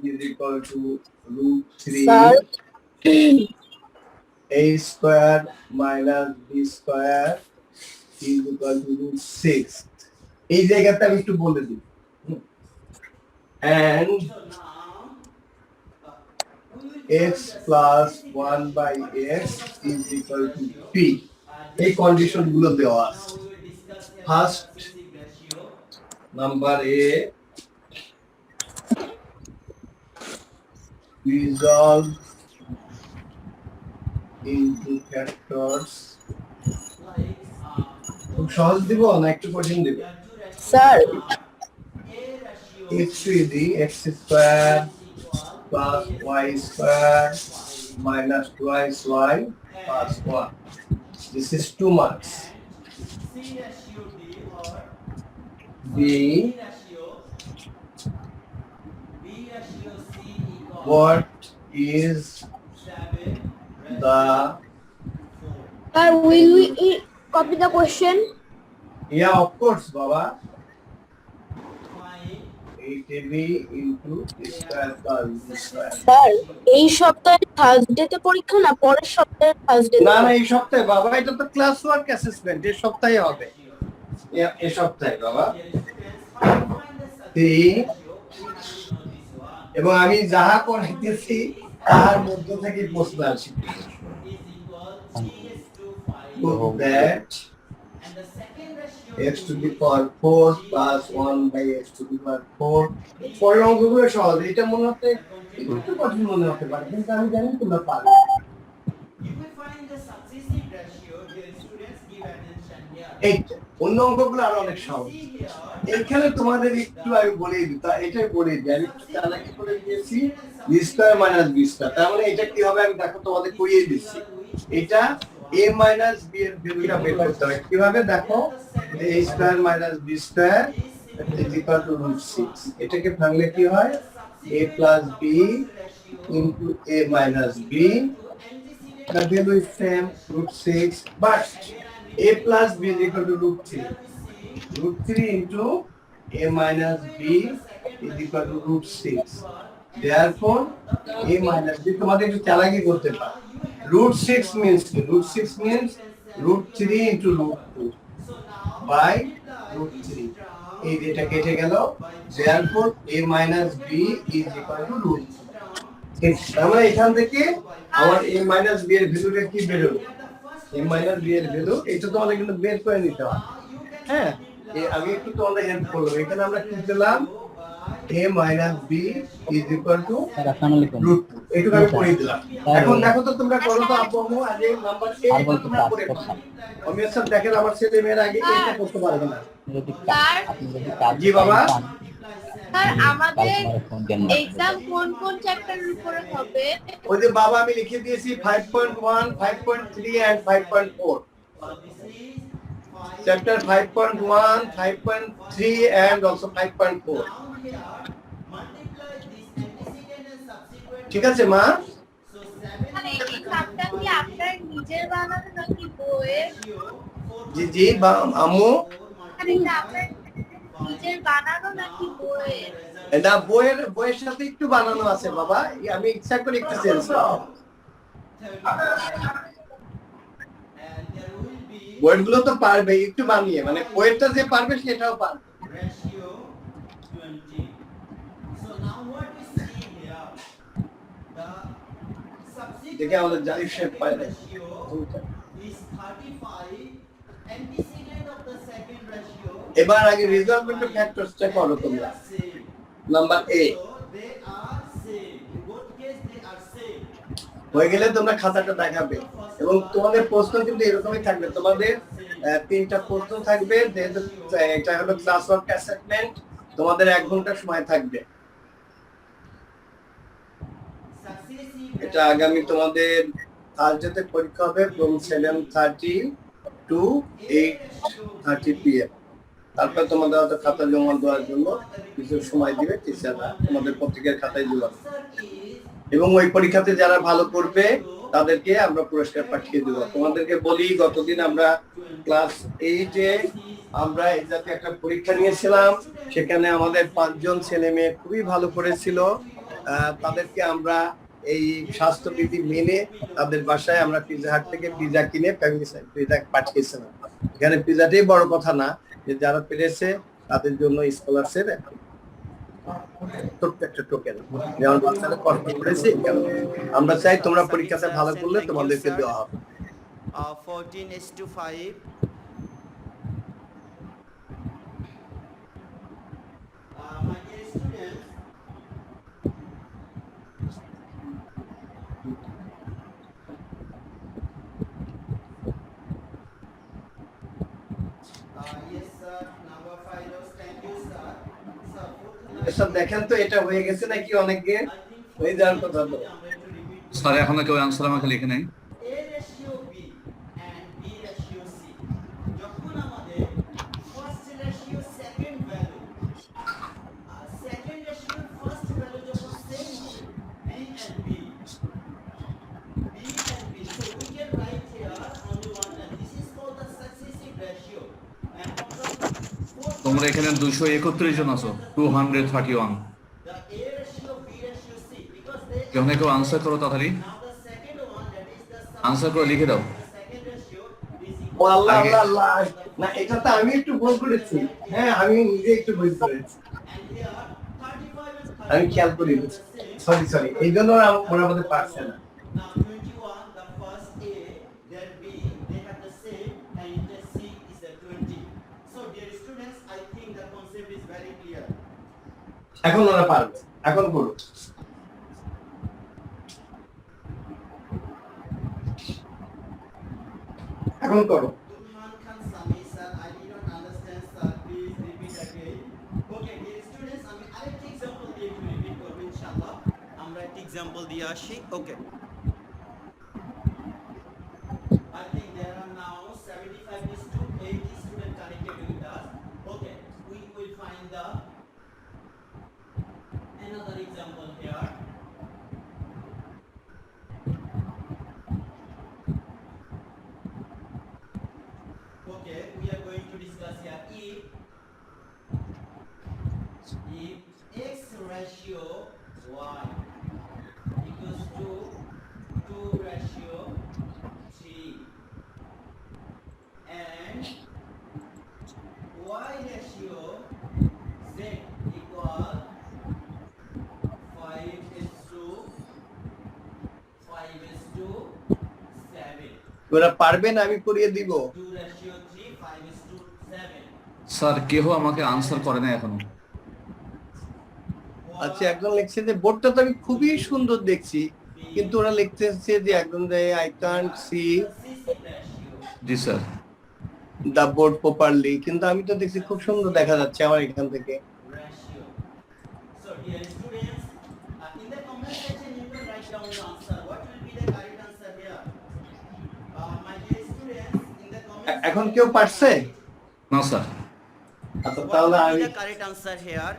is equal to root 3 Sir. a square minus b square is equal to root 6. এই জায়গাটা আমি একটু বলে দিই। And x plus 1 by x is equal to p. এই condition গুলো দেওয়া আছে। First number a resolve into factors. খুব সহজ দিব না একটু কঠিন দিব? Sir. x x square plus y square minus twice y plus 1. This is 2 marks. B what is the Sir, will we copy the question? yeah of course baba 8ab into square plus b square. Sir, এই সপ্তাহে থার্সডেতে পরীক্ষা না পরের সপ্তাহে Thursday? না না এই সপ্তাহে বাবা, এটা তো ক্লাস ওয়ার্ক অ্যাসেসমেন্ট, এই সপ্তাহে হবে। এই সপ্তাহে বাবা এবং আমি যাহা পড়াইতেছি তার মধ্য থেকে প্রশ্ন আসে। that x to the power 4 plus 1 by x to the power 4 পরের অঙ্কগুলো সহজ, এটা মনে হতে একটু কঠিন মনে হতে পারে কিন্তু আমি জানি তোমরা পারবে। এই অন্য অঙ্কগুলো আরো অনেক সহজ। এখানে তোমাদের একটু আমি বলে দিই, এটাই বলে দিই, আমি চালাকি করে দিয়েছি b square minus b square. তার মানে এটা কি হবে আমি দেখো তোমাদের করিয়ে দিচ্ছি। এটা a মাইনাস b এর ভ্যালুটা বের করতে হবে কিভাবে দেখো, a square minus b square is equal to root 6। এটাকে ভাঙলে কি হয় a plus b into a minus b, the value is same root 6 but a plus b is equal to root 3. Root 3 into a minus b is equal to root 6. Therefore, a minus b তোমাদের একটু চালাকি করতে পারো। Root 6 means root 6 means root 3 into root 2 by root 3. এই যেটা কেটে গেল। Therefore, a minus b is equal to root 3. আমরা এখান থেকে আমার a minus b এর ভ্যালুটা কি বের হবে? a minus b এর ভ্যালু এটা তোমাদের কিন্তু বের করে নিতে হবে। হ্যাঁ, আমি একটু তোমাদের হেল্প করব। এখানে আমরা কি পেলাম a minus b is equal to root 2. এটুকু আমি করে দিলাম। এখন দেখো তো তোমরা করো তো আপু আম্মু আগে নাম্বার 8 তোমরা করে পাও। আমি সব দেখেন আমার ছেলে মেয়েরা আগে এটা করতে পারবে না। জি বাবা স্যার আমাদের एग्जाम কোন কোন চ্যাপ্টারের উপরে হবে? ওই যে বাবা আমি লিখে দিয়েছি 5.1 5.3 and 5.4 chapter 5.1 5.3 and also 5.4 ঠিক আছে মা? মানে এই খামটা কি আপনার নিজের বানানো নাকি বইয়ের? জি জি আম্মু মানে এটা আপনার নিজের বানানো নাকি বইয়ের? এটা বইয়ের সাথে একটু বানানো আছে বাবা, আমি ইচ্ছা করে একটু চেঞ্জ করব। বইগুলো তো পারবে একটু বানিয়ে, মানে বইটা যে পারবে সেটাও পারবে। দেখে আমাদের জারি শেপ পায় না। এবার আগে রিজলভমেন্ট ফ্যাক্টরসটা করো তোমরা। নাম্বার এ হয়ে গেলে তোমরা খাতাটা দেখাবে এবং তোমাদের প্রশ্ন কিন্তু এরকমই থাকবে। তোমাদের 3টা প্রশ্ন থাকবে, যেহেতু এটা হলো ক্লাস ওয়ার্ক অ্যাসাইনমেন্ট, তোমাদের 1 ঘন্টা সময় থাকবে। এটা আগামী তোমাদের থার্সডেতে পরীক্ষা হবে from 7:30 to 8:30 PM। তারপর তোমাদের হয়তো খাতা জমা দেওয়ার জন্য কিছু সময় দিবে টিচাররা, তোমাদের প্রত্যেকের খাতায় জমা এবং ওই পরীক্ষাতে যারা ভালো করবে তাদেরকে আমরা পুরস্কার পাঠিয়ে দেব। তোমাদেরকে বলি গতদিন আমরা ক্লাস 8-এ আমরা এই জাতীয় একটা পরীক্ষা নিয়েছিলাম, সেখানে আমাদের 5 জন ছেলে মেয়ে খুবই ভালো করেছিল তাদেরকে আমরা এই স্বাস্থ্যবিধি মেনে তাদের বাসায় আমরা পিৎজা হাট থেকে পিৎজা কিনে ফ্যামিলি পিৎজা পাঠিয়েছিলাম। এখানে পিৎজাটাই বড় কথা না, যে যারা পেরেছে তাদের জন্য স্কলারশিপ ছোট্ট একটা টোকেন, যেমন বাচ্চারা কষ্ট করেছে আমরা চাই তোমরা পরীক্ষাতে ভালো করলে তোমাদেরকে দেওয়া হবে। 14:5 my dear students, yes sir, number 5 thank you sir. Sir, এসব দেখেন তো এটা হয়ে গেছে নাকি অনেকে হয়ে যাওয়ার কথা তো। স্যার এখনো কেউ আনসার আমাকে লিখে নেই। A ratio B and B ratio C, যখন আমাদের first ratio second value second ratio first value যখন same হবে B and B, so we can write here only one, and this is called the successive ratio. And from the তোমরা এখানে 231 জন আছো, 231। the A ratio B ratio C, because they কেউ না কেউ answer করো তাড়াতাড়ি, now the second one, that is the answer করে লিখে দাও। second ratio is ও আল্লাহ আল্লাহ আল্লাহ, না এটা তো আমি একটু ভুল করেছি। হ্যাঁ আমি নিজে একটু ভুল করেছি, and here 35 and 30 আমি খেয়াল করিনি। সরি এই জন্য ওরা আমাদের পারছে না। now 21, the first A, then B, they have the same, and the C is the 20. So dear students, I think the concept is very clear. এখন ওরা পারবে, এখন করো। এখন করো। Durhan Khan Sami sir, I did not understand sir, please repeat again. Okay dear students, আমি আরেকটা example দিয়ে একটু repeat করব ইনশাআল্লাহ। আমরা একটা example দিয়ে আসি। Okay, I think there are now 75 to 80 students connected with us. Okay, we will find the another example here. Okay, we are going to discuss here if x ratio y equals to 2 ratio 3 and y ratio z equal 5:7, ওরা পারবে না, আমি করিয়ে দিব। 2 ratio 3 5:7. Sir কেউ আমাকে answer করে না এখনো। আচ্ছা একজন লিখছে যে বোর্ডটা তো আমি খুবই সুন্দর দেখছি, কিন্তু ওরা লিখতেছে যে একজন যে আই কান্ট সি জি স্যার। দা বোর্ড প্রপারলি, কিন্তু আমি তো দেখছি খুব সুন্দর দেখা যাচ্ছে আমার এখান থেকে। Ratio. So dear students, in the comment section you can write down the answer. What will be the correct answer here? My dear students, in the comment এখন কেউ পারছে? না স্যার। আচ্ছা what তাহলে will আমি be the correct answer here?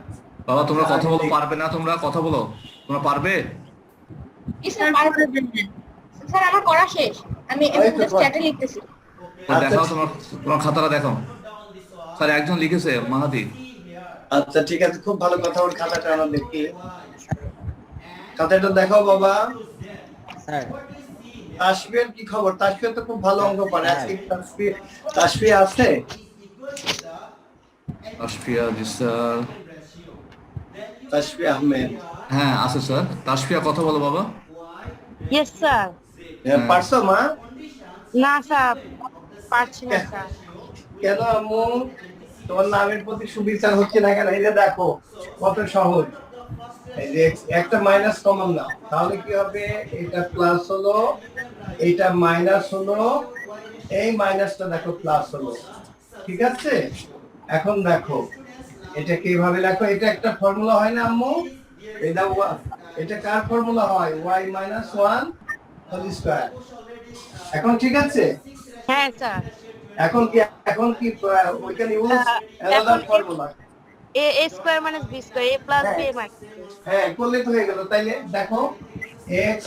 বাবা তোমরা কথা বলো, পারবে না তোমরা কথা বলো, তোমরা পারবে? স্যার স্যার আমার করা শেষ, আমি চ্যাটে লিখতেছি। দেখাও তোমার তোমার খাতাটা দেখাও। স্যার একজন লিখেছে মাহাদি। আচ্ছা ঠিক আছে, খুব ভালো কথা। ওর খাতাটা আমরা দেখি, খাতাটা দেখাও বাবা। তাসফিয়ার কি খবর? তাসফিয়া তো খুব ভালো অঙ্ক পারে। আজকে তাসফিয়া আছে? তাসফিয়া জি স্যার। তাসফিয়া আহমেদ, হ্যাঁ আছে স্যার। তাসফিয়া কথা বলো বাবা। Yes sir. পারছো মা? না স্যার পারছি না স্যার। কেন আম্মু তোমার নামের প্রতি সুবিচার হচ্ছে না কেন? এই যে দেখো কত সহজ। এই যে একটা মাইনাস কমন নাও, তাহলে কি হবে? এটা প্লাস হলো, এটা মাইনাস হলো, এই মাইনাসটা দেখো প্লাস হলো, ঠিক আছে? এখন দেখো এটা কিভাবে লেখো, এটা একটা ফর্মুলা হয় না আম্মু? এটা কার ফর্মুলা হয়? y - 1 whole square. এখন ঠিক আছে? হ্যাঁ স্যার। এখন কি we can use another formula? a square minus b square a plus b minus. হ্যাঁ করলে তো হয়ে গেল। তাইলে দেখো x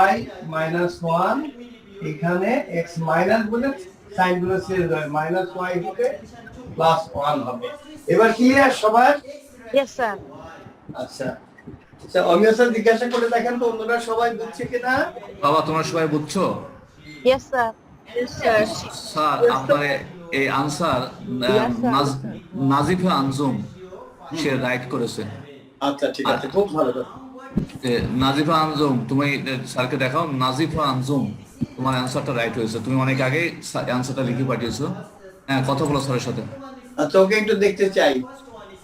y - 1, এখানে x মাইনাস বলে সাইন গুলো চেঞ্জ হয়, -y থেকে +1 হবে। এবার ক্লিয়ার সবার? Yes sir. আচ্ছা আচ্ছা অমিয় স্যার জিজ্ঞাসা করে দেখেন তো অন্যরা সবাই বুঝছে কিনা। বাবা তোমরা সবাই বুঝছো? Yes sir. স্যার আপনার এই আনসার নাজিফা আনজুম সে রাইট করেছে। আচ্ছা ঠিক আছে, খুব ভালো কথা। নাজিফা আনজুম তুমি স্যারকে দেখাও, নাজিফা আনজুম তোমার অ্যান্সারটা রাইট হয়েছে, তুমি অনেক আগে অ্যান্সারটা লিখে পাঠিয়েছো। হ্যাঁ কথা বলো স্যারের সাথে। আচ্ছা ওকে একটু দেখতে চাই।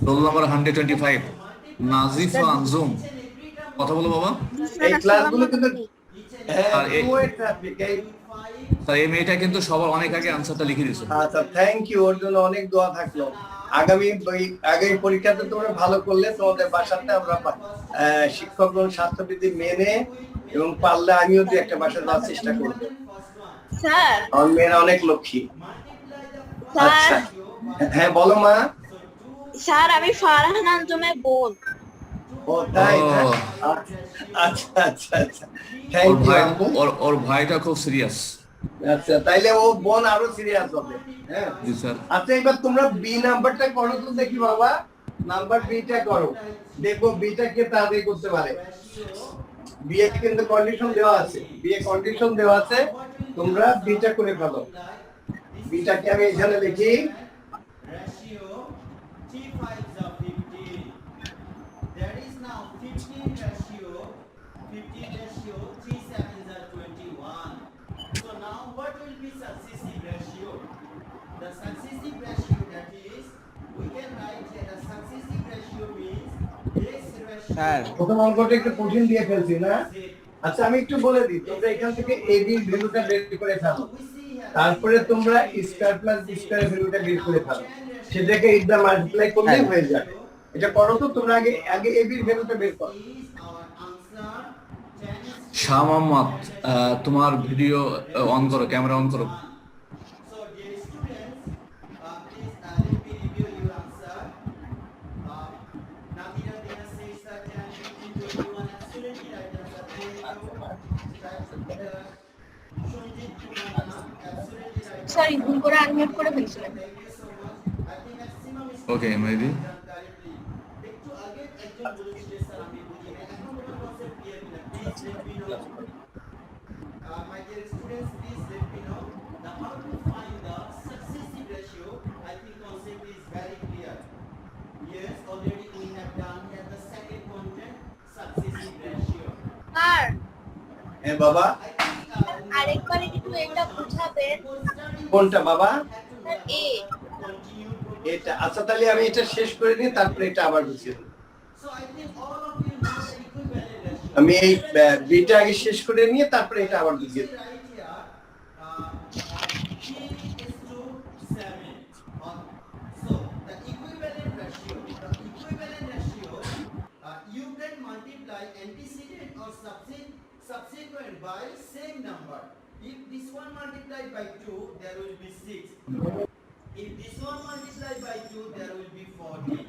রোল নাম্বার 125 নাজিফা আনজুম, কথা বলো বাবা। এই ক্লাসগুলো কিন্তু আর স্যার এই মেয়েটা কিন্তু সবার অনেক আগে অ্যান্সারটা লিখে দিয়েছে। আচ্ছা থ্যাংক ইউ, ওর জন্য অনেক দোয়া থাকলো। আগামী পরীক্ষাতে তোমরা ভালো করলে তোমাদের বাসাতে আমরা শিক্ষকগণ স্বাস্থ্যবিধি মেনে এবং পারলে আমিও দু একটা বাসা যাওয়ার চেষ্টা করবো। স্যার আমার মেয়েরা অনেক লক্ষ্মী। স্যার আচ্ছা হ্যাঁ বলো মা। স্যার আমি ফারহান আঞ্জুমের বোন। ও তাই ও। না? আচ্ছা আচ্ছা আচ্ছা থ্যাংক ইউ। ওর ভাইটা খুব সিরিয়াস। আচ্ছা তাইলে ও বোন আরো সিরিয়াস হবে। হ্যাঁ জি স্যার। আচ্ছা এবার তোমরা বি নাম্বারটা করো তো দেখি বাবা, নাম্বার বিটা করো, দেখো বিটা কে তাড়াতাড়ি করতে পারে। বিয়ে কিন্তু কন্ডিশন দেওয়া আছে, বিয়ে কন্ডিশন দেওয়া আছে, তোমরা বিটা করে ফেলো। বিটাকে আমি এখানে লিখি ratio 3 5s are 15. There is now 15 ratio 3 7s are 21. So now what will be successive ratio? The successive ratio, that is, we can write here the successive ratio means x ratio প্রথম অঙ্কটা একটু কঠিন দিয়ে ফেলছি না। আচ্ছা আমি একটু বলে দিই, তোমরা এখান থেকে এ বি ভ্যালুটা বের করে ফেলো, তারপরে তোমরা স্কয়ার প্লাস বি স্কয়ার ভ্যালুটা বের করে ফেলো, সেটাকে ইদা মাল্টিপ্লাই করলেই হয়ে যাবে। এটা করো তো তোমরা, আগে এ বি ভ্যালুটা বের করো। is our answer 10. Shah Mohammad তোমার ভিডিও অন করো, ক্যামেরা অন করো। So dear students, please let me review your answer. Nabila Dina says that 10, 15, 21, absolutely right answer. Shunjit Kumana, absolutely right. Sir ভুল করে আনমিউট করে ফেলছিলেন। Thank you so much. I think maximum is okay Mehedi. done correctly. একটু আগে একজন বলেছিল sir আমি বুঝি না, এখন কোনো কনসেপ্ট ক্লিয়ার কিনা please let me no. My dear students, please let me know the how to find the successive ratio. I think concept is very clear. Yes, already we have done here the second content, successive ratio. Sir হ্যাঁ বাবা, I think আরেকবার একটু এটা বুঝাবেন। কোনটা বাবা? Sir এ continue. এটা আচ্ছা তাহলে আমি এটা শেষ করে নিই, তারপরে এটা আবার বুঝিয়ে দেব। So I think all of you know the equivalent ratio. আমি এই বিটা আগে শেষ করে নিয়ে তারপরে এটা আবার বুঝিয়ে দেব। Right here, 3:7. So the equivalent ratio, you can multiply antecedent or subsequent by same number. If this one multiplied by 2, there will be 6. If this one multiplied by 2, there will be 40.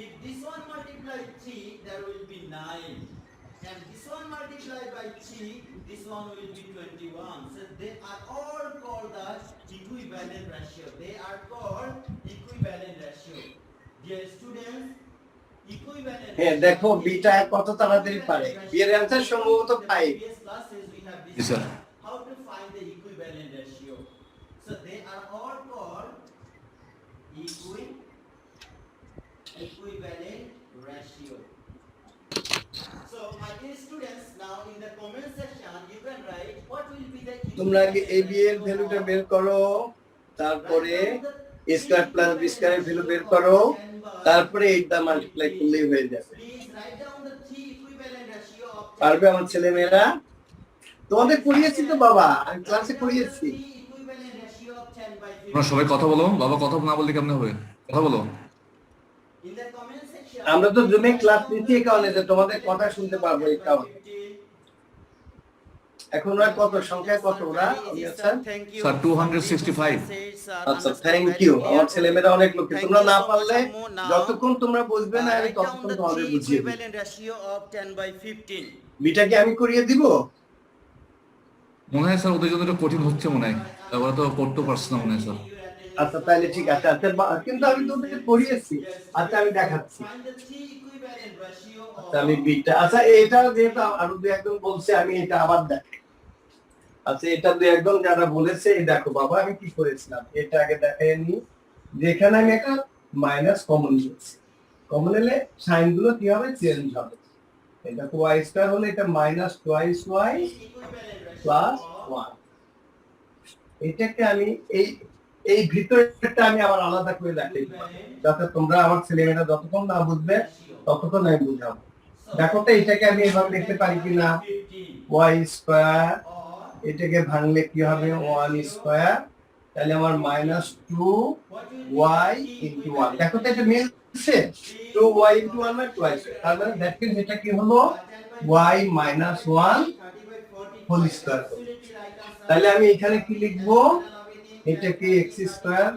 If this one multiplied 3, there will be 9. And this one multiplied by 3, this one will be 21. So they are all called the equivalent ratio. They are called equivalent ratio. Dear students, equivalent হ্যাঁ দেখো beta কত তাড়াতাড়ি পারে। বিয়ের answer সম্ভবত 5। previous classes we have Yes, sir. discussed how to find the equivalent ratio. So they are all called equivalent ratio. So my dear students, now in the comment section you can write what will be the তোমরা আগে A B এর ভ্যালুটা বের করো, তারপরে square plus B স্কয়ারের value বের করো, তারপরে এইটা মাল্টিপ্লাই করলেই হয়ে যাবে। Please write down the three equivalent ratio of পারবে আমার ছেলে মেয়েরা? তোমাদের করিয়েছি তো বাবা, আমি ক্লাসে করিয়েছি। three equivalent ratio of 10 by 50. তোমরা সবাই কথা বলো, বাবা কথা না বললে কেমন হবে, কথা বলো। In the comment section আমরা তো জুমে ক্লাস নিচ্ছি এই কারণে যে তোমাদের কথা শুনতে পারবো এই কারণে। এখন ওরা কত সংখ্যা কত ওরা? Sir sir 265। আচ্ছা থ্যাংক ইউ, আমার ছেলেমেয়েরা অনেক লোক। তোমরা না পারলে যতক্ষণ তোমরা বুঝবে না আমি ততক্ষণ তোমাদের বুঝিয়ে দেব। equivalent ratio of 10 by 15. বিটাকে আমি করিয়ে দিব। মনে হয় স্যার ওদের জন্য এটা কঠিন হচ্ছে মনে হয়, ওরা তো করতে পারছে না মনে হয় স্যার। আচ্ছা তাহলে ঠিক আছে। আচ্ছা কিন্তু আমি তোদের পড়িয়েছি। আচ্ছা আমি দেখাচ্ছি। Find the three equivalent ratio আচ্ছা of আমি বিটা, আচ্ছা এটা যেহেতু আরো দু একজন বলছে আমি এটা আবার দেখাই। আচ্ছা এটা দু একজন যারা বলেছে এই দেখো বাবা আমি কি করেছিলাম এটা আগে দেখাই নি। যেখানে আমি একটা মাইনাস কমন নিয়েছি, কমন নিলে সাইন গুলো কি হবে চেঞ্জ হবে। এটা ওয়াই স্কয়ার হলে এটা minus twice y equivalent ratio plus of 1। এটাকে আমি এই ভিতরটা আমি আবার আলাদা করে দেখাই যাতে তোমরা আমার ছেলেমেয়েরা যতক্ষণ না বুঝবে ততক্ষণ আমি বুঝাবো। দেখো তো এটাকে আমি এভাবে লিখতে পারি কিনা, 15 ওয়াই স্কয়ার or এটাকে ভাঙলে কি হবে 1 স্কয়ার, তাহলে আমার minus 2 what will y into 1। দেখো তো এটা মিলছে 2 ওয়াই ইন্টু 1 মানে টুয়াইস, তার মানে দ্যাট মিন্স এটা কি হলো ওয়াই মাইনাস 1 হোল স্কয়ার। তাহলে আমি এখানে কি লিখবো, এটাকে x square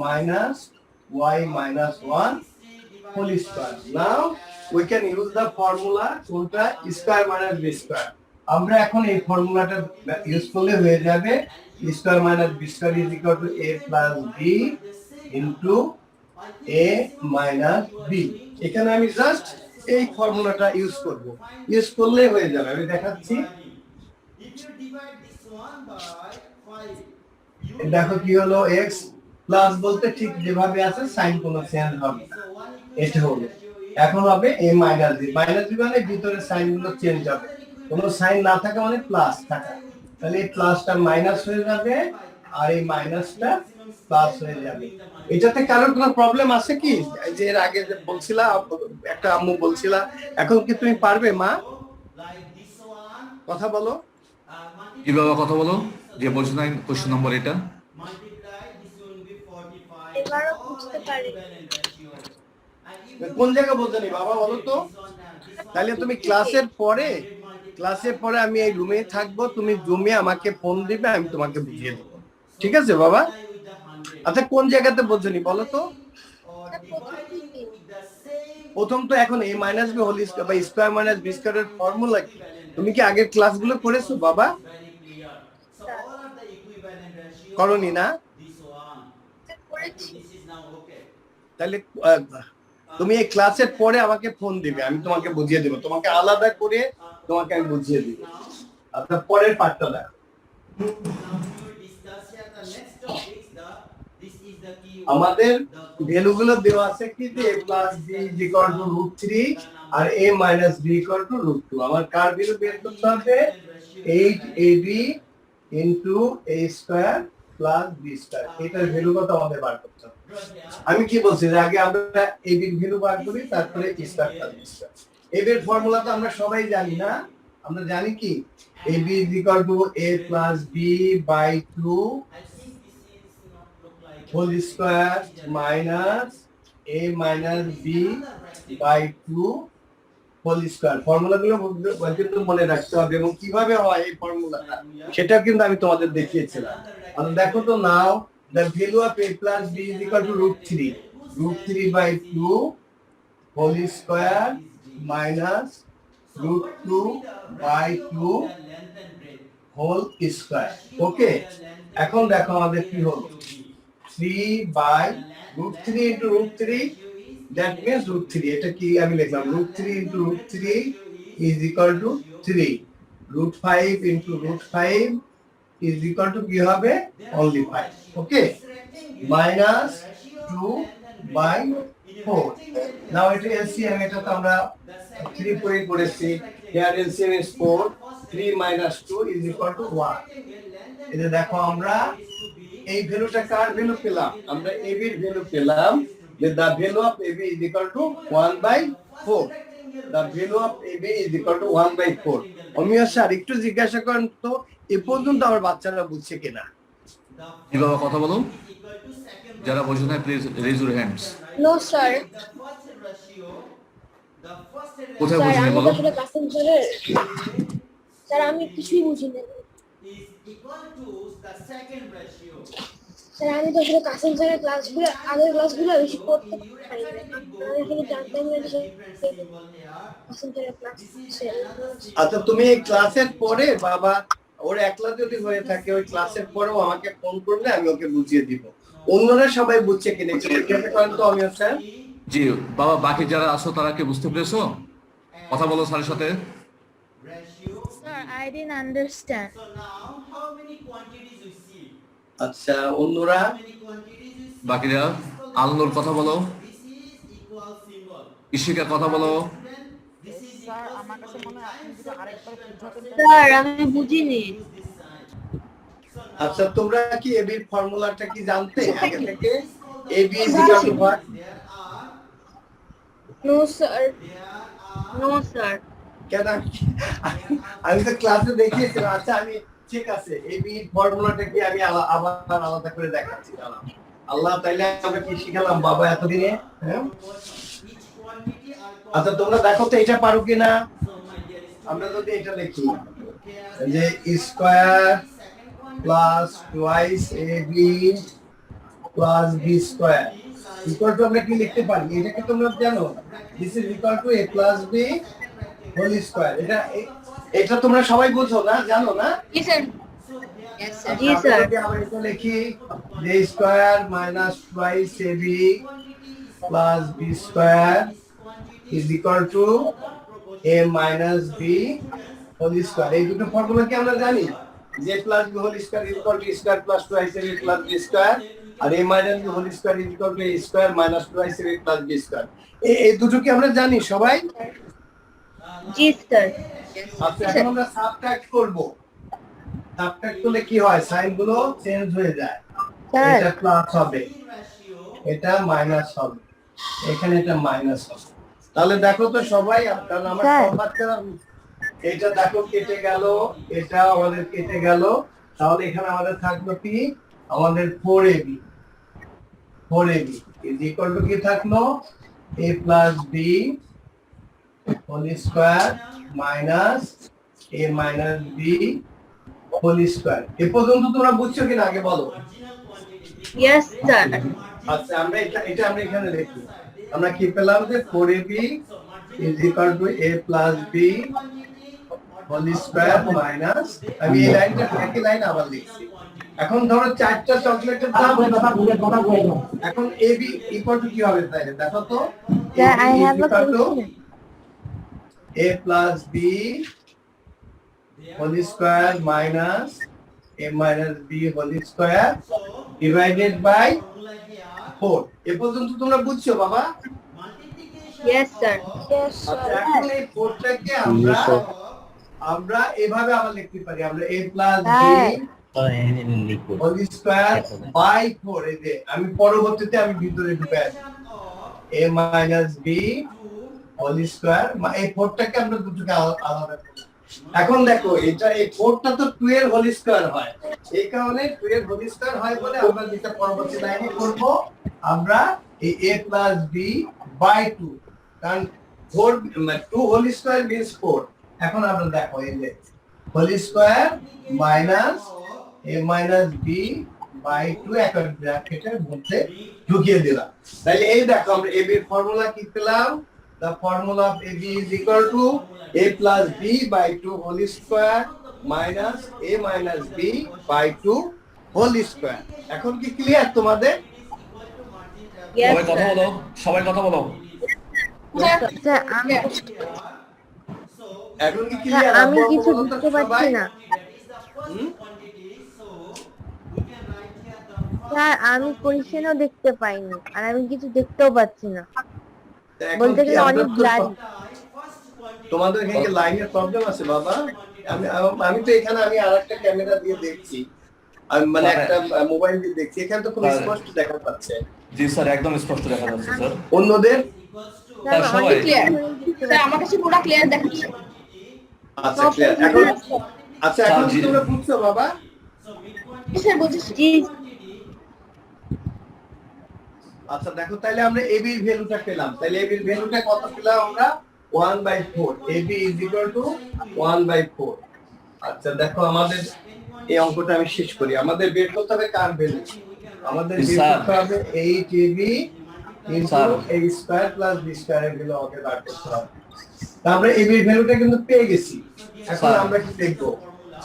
minus y minus 1 whole square. Now we can use the formula কোনটা, স্কয়ার মাইনাস বি স্কয়ার। আমরা এখন এই ফর্মুলাটা ইউজ করলে হয়ে যাবে square minus b square is equal to a plus b into a minus b. এখানে আমি জাস্ট এই ফর্মুলাটা ইউজ করব, ইউজ করলে হয়ে যাবে। আমি দেখাচ্ছি। if you divide this one by 5 you দেখো কি হলো x প্লাস বলতে ঠিক যেভাবে আছে সাইন কোনো চেঞ্জ হবে না, এটা হলো। এখন হবে a minus b, minus b মানে ভিতরে সাইন গুলো চেঞ্জ হবে, কোনো সাইন না থাকা মানে প্লাস থাকা। তাহলে এই প্লাসটা মাইনাস হয়ে যাবে আর এই মাইনাসটা প্লাস হয়ে যাবে। এটাতে কারোর কোনো প্রবলেম আছে কি, যে এর আগে যে বলছিলা একটা আম্মু বলছিলা, এখন কি তুমি পারবে মা? like this one কথা বলো। কি বাবা কথা বলো, যে বলছো না কোশ্চেন নম্বর এটা। multiply this will be 45 এবারও বুঝতে পারি। equivalent ratio and if you কোন জায়গা বলছো নি বাবা বলো তো? তাহলে তুমি ক্লাসের পরে আমি এই রুমে থাকবো, তুমি জুমে আমাকে ফোন দিবে, আমি তোমাকে বুঝিয়ে দেবো, ঠিক আছে বাবা? with the 100 আচ্ছা কোন জায়গাতে বলছো নি বলো তো? or dividing with the same প্রথম তো এখন a minus b whole square বা স্কয়ার মাইনাস বি স্কয়ারের ফর্মুলা কি, তুমি কি আগের ক্লাসগুলো করেছো বাবা? very clear so all of the equivalent ratio করনি না? this one করেছি। this is now okay তাহলে তুমি এই ক্লাসের পরে আমাকে ফোন দিবে, আমি তোমাকে বুঝিয়ে দেবো, তোমাকে আলাদা করে তোমাকে আমি বুঝিয়ে দিব। আপনার পরের পার্টটা দেখো। now we will discuss here the next topics this is the key আমাদের ভ্যালুগুলো দেওয়া আছে কি, যে a plus b is equal to √3 আর a minus b equal to √2। আমার কার ভ্যালু বের করতে হবে 8ab into a square plus b square. এটার ভ্যালু কত আমাদের বার করতে হবে। আমি কি বলছি যে আগে আমরা ab এর ভ্যালু বার করি, তারপরে a square plus b square. ab এর ফর্মুলা তো আমরা সবাই জানি না, আমরা জানি কি ab is equal to a plus b by 2 I think this is not look like whole square minus a minus b by 2 whole square. ফর্মুলাগুলো কিন্তু মনে রাখতে হবে এবং কিভাবে হয় এই ফর্মুলাটা সেটা কিন্তু আমি তোমাদের দেখিয়েছিলাম। আর দেখো তো নাও the value of a plus b is equal to √3 √3 by 2 whole square minus √2 by 2 length and breadth whole square। ওকে, এখন দেখো আমাদের কি হলো 3 by √3 into √3 that means √3। এটা কি আমি লিখলাম √3 into √3 is equal to 3 √5 into √5 is equal to কি হবে only 5। Okay, minus 2 by 4। now এটা LCM, এটা তো আমরা 3 পরে করেছি। here LCM is 4, 3 minus 2 is equal to 1। এটা দেখো আমরা এই ভ্যালুটা কার ভ্যালু পেলাম, আমরা ab এর ভ্যালু পেলাম, যে the value of ab is equal to 1/4। the value of ab is equal to 1/4। Amiya sir একটু জিজ্ঞাসা করেন তো এ পর্যন্ত আমার বাচ্চারা বুঝছে কিনা। কি বাবা কথা বলো, যারা বলছো না please raise your hands. No sir. কোথায় স্যার বুঝলে আমি বলো? আসলে কাসেম স্যারের স্যার আমি কিছুই বুঝি না। is equal to the second ratio sir আমি তো আসলে কাসেম স্যারের ক্লাসগুলো আগের ক্লাসগুলো বেশি পড়তে পারি না। আমি আসলে জানতাম না যে কাসেম স্যারের ক্লাস। আচ্ছা তুমি এই ক্লাসের পরে বাবা ওর একলা যদি হয়ে থাকে ওই ক্লাসের পরেও আমাকে ফোন করলে আমি ওকে বুঝিয়ে দিব। অন্যরা সবাই বুঝছে কিনা একটু জিজ্ঞাসা করেন তো অমিয় স্যার। জি বাবা, বাকি যারা আছো তারা কি বুঝতে পেরেছো? কথা বলো স্যারের সাথে। ratio. Sir, I didn't understand. So now how many quantities we see? আচ্ছা অন্যরা How many quantities we see? বাকিরা আলনুর কথা বলো, This is equal symbol. Ishika কথা বলো। This is স্যার equal আমার কাছে মনে হয় আপনি যদি আরেকবার বুঝাতেন তো স্যার আমি বুঝিনি। this sign. So now আচ্ছা তোমরা কি এবির ফর্মুলাটা কি জানতে আগে থেকে? AB is equal to what? No sir. No sir. কেন আমি তো ক্লাসে দেখিয়েছিলাম। আচ্ছা আমি ঠিক আছে এবি ফর্মুলাটা কি আমি আবার আলাদা করে দেখাচ্ছি। দাঁড়াও। আল্লাহ তাইলে আমরা কি শিখালাম বাবা এতদিনে? হ্যাঁ each quantity are called. আচ্ছা তোমরা দেখো তো এটা পারো কিনা। So my dear students, আমরা যদি এটা লিখি here যে square second quantity plus twice AB plus b square equal to আমরা কি লিখতে পারি? এটা কি তোমরা জানো? This is equal to a plus b whole square. এটা তোমরা সবাই বুঝো না, জানো না? Yes sir. Yes sir. জি আচ্ছা, স্যার। আমরা যদি আবার এটা লিখি যে square minus twice ab plus b square is equal to a minus b whole square. এই দুটো ফর্মুলা কি আমরা জানি? যে plus b whole square is equal to square plus twice ab plus b square আর a minus b whole square is equal to a square minus twice ab plus b square. এই দুটো কি আমরা জানি সবাই? জি স্যার। আচ্ছা এখন আমরা সাবট্রাক্ট করব। সাবট্রাক্ট করলে কি হয়? সাইন গুলো চেঞ্জ হয়ে যায়। স্যার এটা প্লাস হবে, এটা মাইনাস হবে, এখানে এটা মাইনাস হবে। তাহলে দেখো তো সবাই, কারণ আমার স্যার। সব বাচ্চারা এটা দেখো কেটে গেল, এটা আমাদের কেটে গেল। তাহলে এখানে আমাদের থাকলো কি? আমাদের 4ab 4ab is equal two কি থাকলো? a plus b whole square minus a minus b whole square. এ পর্যন্ত তোমরা বুঝছো কিনা আগে বলো? yes sir. আচ্ছা আমরা এটা আমরা এখানে লিখি। আমরা কি পেলাম যে 4ab is equal to a plus b whole square minus, আমি এই লাইনটা একই লাইন আবার লিখছি। এখন ধরো চারটা চকলেটের দাম, এখন ab equal to কি হবে তাহলে দেখো তো? Sir, AB I is have a equal to question. a plus b whole square minus a minus b whole square divided by 4। এ পর্যন্ত তোমরা বুঝছো বাবা? Yes sir. Yes আচ্ছা এখন এই 4টাকে আমরা এভাবে আবার লিখতে পারি। আমরা a plus b whole square by 4। এই যে আমি পরবর্তীতে আমি ভিতরে ঢুকে আসি a minus b whole square, এই 4টাকে আমরা দুটোকে আলাদা করি। এখন দেখো এটা এই 4টা তো 2 এর হোল স্কয়ার হয়, এই কারণে 2 এর হোল স্কয়ার হয় বলে আমরা যেটা পরবর্তী লাইনে করব, আমরা এই a plus b by 2, কারণ 4 2 হোল স্কয়ার মিন্স 4। এখন আমরা দেখো এই যে whole square minus a minus b by 2 একটা ব্র্যাকেটের মধ্যে ঢুকিয়ে দিলাম। তাহলে এই দেখো আমরা ab এর ফর্মুলা কি পেলাম? The formula of AB is equal to a plus b by 2 whole square minus a minus b by 2 whole square। এখন কি ক্লিয়ার তোমাদের? Yes সবাই কথা sir. বলো, সবাই কথা বলো। স্যার আমি এখন কি ক্লিয়ার? আমি কিছু বুঝতে পারছি না। স্যার আমি কোশ্চেনও দেখতে পাইনি আর আমি কিছু দেখতেও পাচ্ছি না, বলতে গেলে অনেক ব্লারি। তোমাদের এখানে লাইনের প্রবলেম আছে বাবা? আমি তো এখানে আমি আরেকটা ক্যামেরা দিয়ে দেখছি, আমি মানে একটা মোবাইল দিয়ে দেখছি, এখানে তো খুব স্পষ্ট দেখা যাচ্ছে। জি স্যার, একদম স্পষ্ট দেখা যাচ্ছে স্যার। অন্যদের? স্যার সবাই অনেক ক্লিয়ার। দেখতে স্যার আমার কাছে পুরো ক্লিয়ার দেখাচ্ছে। আচ্ছা ক্লিয়ার এখন। আচ্ছা এখন জি। তোমরা বুঝছো বাবা? স্যার বুঝেছি। জি আচ্ছা দেখো তাহলে আমরা ab এর ভ্যালুটা পেলাম। তাহলে ab এর ভ্যালুটা কত পেলাম আমরা? 1/4। ab is equal to 1/4। আচ্ছা দেখো আমাদের এই অঙ্কটা আমি শেষ করি। আমাদের বের করতে হবে কার ভ্যালু? আমাদের বের স্যার। করতে হবে 8ab sir. a square plus b স্কয়ারের ভ্যালু আমাকে বার করতে হবে। তা আমরা ab এর ভ্যালুটা কিন্তু পেয়ে গেছি। এখন স্যার। আমরা কি দেখব?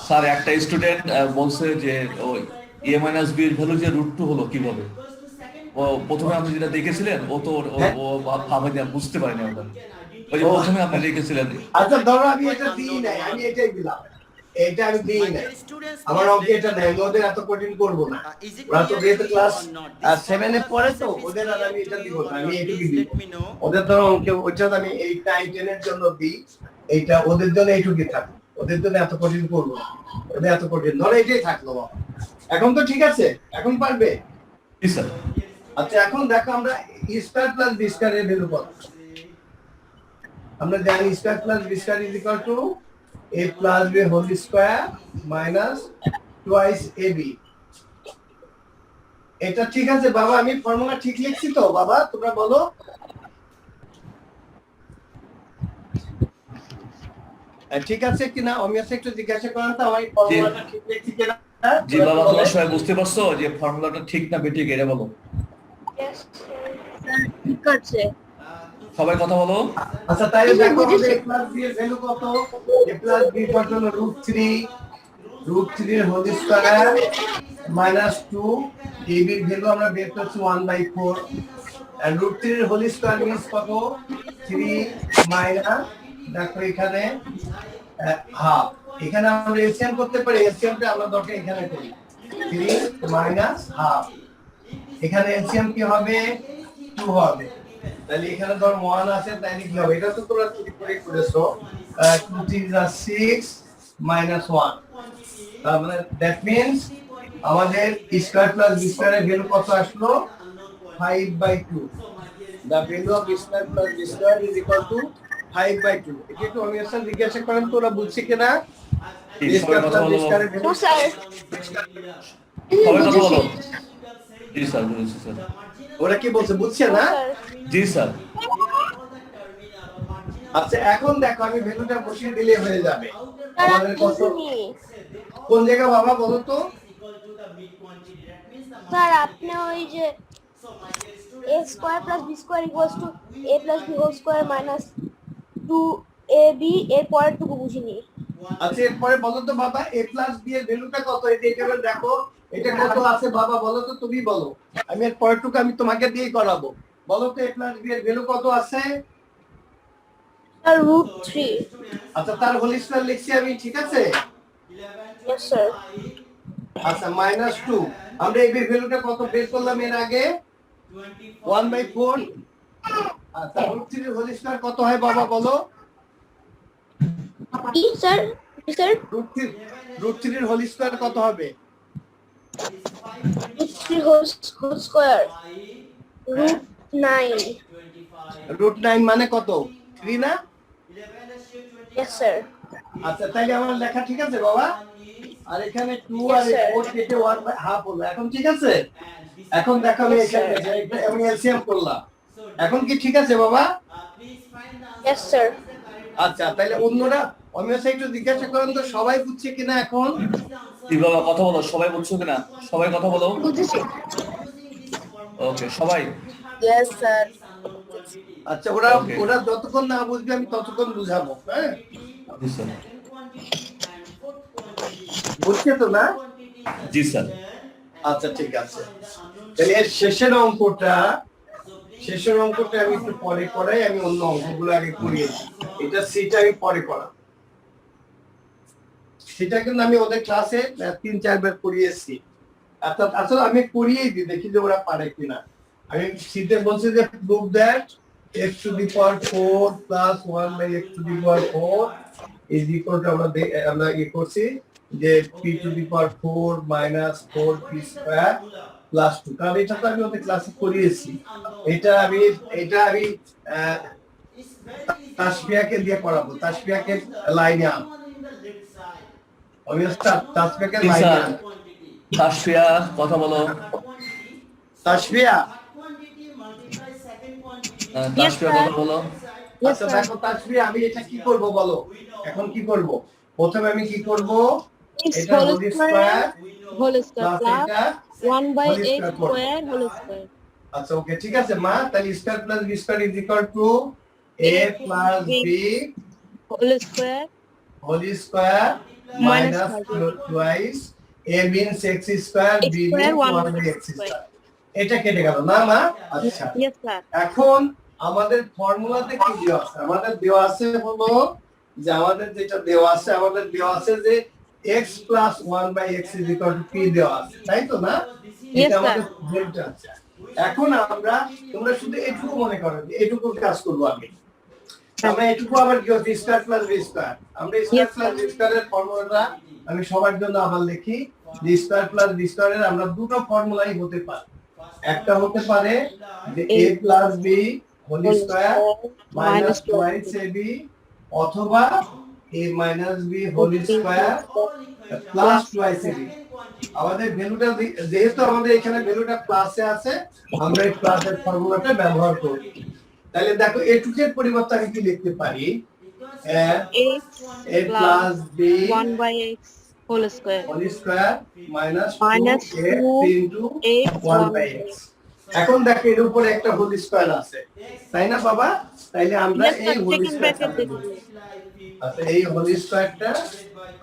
স্যার একটা স্টুডেন্ট বলছে যে ওই এ মাইনাস বি এর ভ্যালু যে √2 হলো কিভাবে? ও প্রথমে আপনি যেটা দেখেছিলেন ও তো ও ভাবে না, বুঝতে পারেনি ওটা। ওই যে প্রথমে আপনি লিখেছিলেন। আচ্ছা ধরো আমি এটা দিই নাই, আমি এটাই দিলাম, এটা আমি দিই নাই, আমার অঙ্কে এটা নেই, আমি ওদের এত কঠিন করবো না, ওরা তো যেহেতু ক্লাস 7 এ পড়ে তো ওদের আর আমি এটা দিব না, আমি এটুকু দিব। ওদের ধরো অঙ্কে ওইটা আমি 8, 9, 10 এর জন্য দিই, এইটা ওদের জন্য এইটুকুই থাকবে, ওদের জন্য এত কঠিন করবো না, ওদের এত কঠিন ধরো এটাই থাকলো বাবা। এখন তো ঠিক আছে, এখন পারবে? জি স্যার। আচ্ছা এখন দেখো আমরা e square plus b square এর ভ্যালু কত? আমরা জানি square plus b square is equal to a plus b whole square minus twice ab। এটা ঠিক আছে বাবা? আমি ফর্মুলা ঠিক লিখছি তো বাবা? তোমরা বলো। ঠিক আছে কিনা? আমি একটু জিজ্ঞাসা করেন তো আমার ফর্মুলাটা ঠিক লিখছি কিনা। জি বাবা, তোমরা সবাই বুঝতে পারছো যে ফর্মুলাটা ঠিক না বেঠিক এটা বলো। ঠিক আছে। সবাই কথা বলো। আচ্ছা তাহলে দেখো আমাদের a প্লাস b এর ভ্যালু কত? a প্লাস b কত হলো √3 এর হোল স্কয়ার মাইনাস 2, ab এর ভ্যালু আমরা বের করছি 1/4 and √3 এর হোল স্কয়ার মিন্স কত? 3 মাইনাস দেখো এখানে হাফ, এখানে আমরা এলসিএম করতে পারি, এলসিএমটা আমরা দরকার এখানে করি 3 মাইনাস হাফ, এখানে এলসিএম কি হবে? 2 হবে, তাহলে এখানে ধর 1 আছে, তাহলে কি হবে? এটা তো তোমরা ঠিক করে করেছো, 2 3 6 মাইনাস 1, তার মানে দ্যাট মিন্স আমাদের স্কয়ার প্লাস বি স্কয়ার এর ভ্যালু কত আসলো? 5/2। The value of square plus b square is equal to 5/2। এটা একটু আমি আসলে জিজ্ঞাসা করেন তো ওরা বুঝছে কিনা? সবাই কথা বলো। স্যার সবাই কথা বলো। জি স্যার, বুঝেছি স্যার। ওরা কি বলছে বুঝছে না? জি স্যার। আচ্ছা এখন দেখো আমি ভ্যালুটা বসিয়ে দিলে হয়ে যাবে। আমাদের কত কোন জায়গা বাবা বলো তো? স্যার আপনি ওই যে a square plus b square equals to a plus b whole square minus 2ab এর পরেরটুকু বুঝিনি। আচ্ছা এরপরে বলো তো বাবা a প্লাস b এর ভ্যালুটা কত? এটা এখানে দেখো এটা কত আছে বাবা বলো তো, তুমি বলো, আমি এর পরেরটুকু আমি তোমাকে দিয়ে করাবো। বলো তো a প্লাস b এর ভ্যালু কত আছে? স্যার √3। আচ্ছা তার হোল স্কয়ার লিখছি আমি, ঠিক আছে? Yes sir. আচ্ছা মাইনাস 2, আমরা এই ভ্যালুটা কত বের করলাম এর আগে? 1/4। আচ্ছা √3 এর হোল স্কয়ার কত হয় বাবা বলো? কি স্যার? স্যার √3 এর হোল স্কয়ার কত হবে? √3 হোল স্কয়ার √9। √9 মানে কত? 3 না? Yes sir. আচ্ছা তাহলে আমার লেখা ঠিক আছে বাবা? আর এখানে 2 আর 4 কেটে 1/2 হলো, এখন ঠিক আছে? এখন দেখো আমি এখানে আমি এলসিএম করলাম, এখন কি ঠিক আছে বাবা? Yes sir. আচ্ছা তাহলে অন্যরা আমি একটু জিজ্ঞাসা করেন তো সবাই বুঝছে কিনা এখন? জি বাবা কথা বলো, সবাই বুঝছো কিনা? সবাই কথা বলো। বুঝেছি। ওকে সবাই। Yes sir. আচ্ছা ওরা Okay. ওরা যতক্ষণ না বুঝবে আমি ততক্ষণ বুঝাবো, হ্যাঁ? জি স্যার। বুঝছে তো না? জি স্যার। আচ্ছা ঠিক আছে, তাহলে এর শেষের অঙ্কটা আমি একটু পরে করাই, আমি অন্য অঙ্কগুলো আগে করিয়েছি, এটা সিটা আমি পরে করা, সেটা কিন্তু আমি ওদের ক্লাসে 3-4 বার করিয়েছি। অর্থাৎ আসলে আমি করিয়েই দিই, দেখি যে ওরা পারে কিনা। আমি সিতে বলছি যে prove that x to the power 4 plus 1 by x to the power 4 is equal to আমরা করছি যে p to the power 4 minus 4p square plus 2, কারণ এটা তো আমি ওদের ক্লাসে করিয়েছি। এটা আমি তাসফিয়াকে দিয়ে করাবো, তাসফিয়াকে লাইনে আন, তাসফিয়াকে জি লাইনে স্যার। আন। তাসফিয়া কথা বলো। তাসফিয়া তাসফিয়া কথা বলো। আচ্ছা দেখো তাসফিয়া আমি এটা কি করব বলো, এখন কি করব? প্রথমে আমি কি করব? এটা whole square whole square plus plus এটা 1/8 স্কয়ার হোল স্কয়ার। আচ্ছা ওকে ঠিক আছে মা, তাহলে square plus b square is equal to a plus b whole square whole square minus twice a means x square, b means 1 by x square. এটা কেটে গেল না মা? আচ্ছা, Yes, sir. এখন আমাদের ফর্মুলাতে কি দেওয়া আছে? আমাদের দেওয়া আছে হলো যে আমাদের যেটা দেওয়া আছে, আমাদের দেওয়া আছে যে x plus 1 by x is equal to p দেওয়া আছে, তাই তো না? Yes, এটা sir. আমাদের ডেল্টা আছে। এখন আমরা, তোমরা শুধু এটুকু মনে করো যে এটুকু কাজ করবো আমি। আমরা এটুকু আবার কি হচ্ছে স্কয়ার প্লাস বি স্কয়ার। আমরা স্কয়ার প্লাস বি স্কয়ারের ফর্মুলাটা আমি সবার জন্য আবার লিখি। যে স্কয়ার প্লাস বি স্কয়ারের আমরা দুটো ফর্মুলাই হতে পারে। একটা হতে পারে যে a plus b whole square minus twice ab, অথবা a minus b whole square plus twice ab। আমাদের ভ্যালুটা যেহেতু আমাদের এখানে ভ্যালুটা প্লাসে আছে, আমরা এই প্লাসের ফর্মুলাটা ব্যবহার করব। তাহলে দেখো এটুকের পরিবর্তে আমি কি লিখতে পারি? a plus b 1 by x whole square. Whole square minus Minus 2a 2 into x 1 by x। এখন দেখো এর উপরে একটা হোল স্কয়ার আছে, তাই না বাবা? তাইলে আমরা Yes, sir. এই হোল Second bracket স্কয়ারটা দিয়ে দিন। আচ্ছা, এই হোল স্কয়ারটা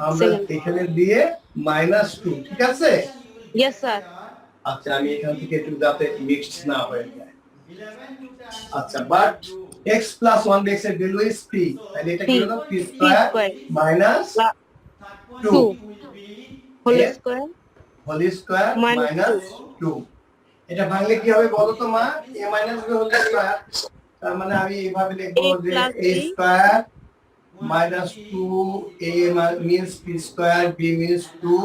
আমরা Second. এখানে দিয়ে -2, ঠিক আছে? Yes, sir. আচ্ছা, আমি এখান থেকে একটু যাতে মিক্সড না হয়ে যায়। আচ্ছা, but x plus 1 by x এর ভ্যালু ইজ p, তাহলে এটা কি হলো? p square square. Minus 2 2 whole Yes. square whole square Minus minus 2। এটা ভাঙলে কি হবে বলো তো মা? a minus b whole square. তার মানে আমি এইভাবে লিখবো A যে plus a B square minus 2a means p square, b means 2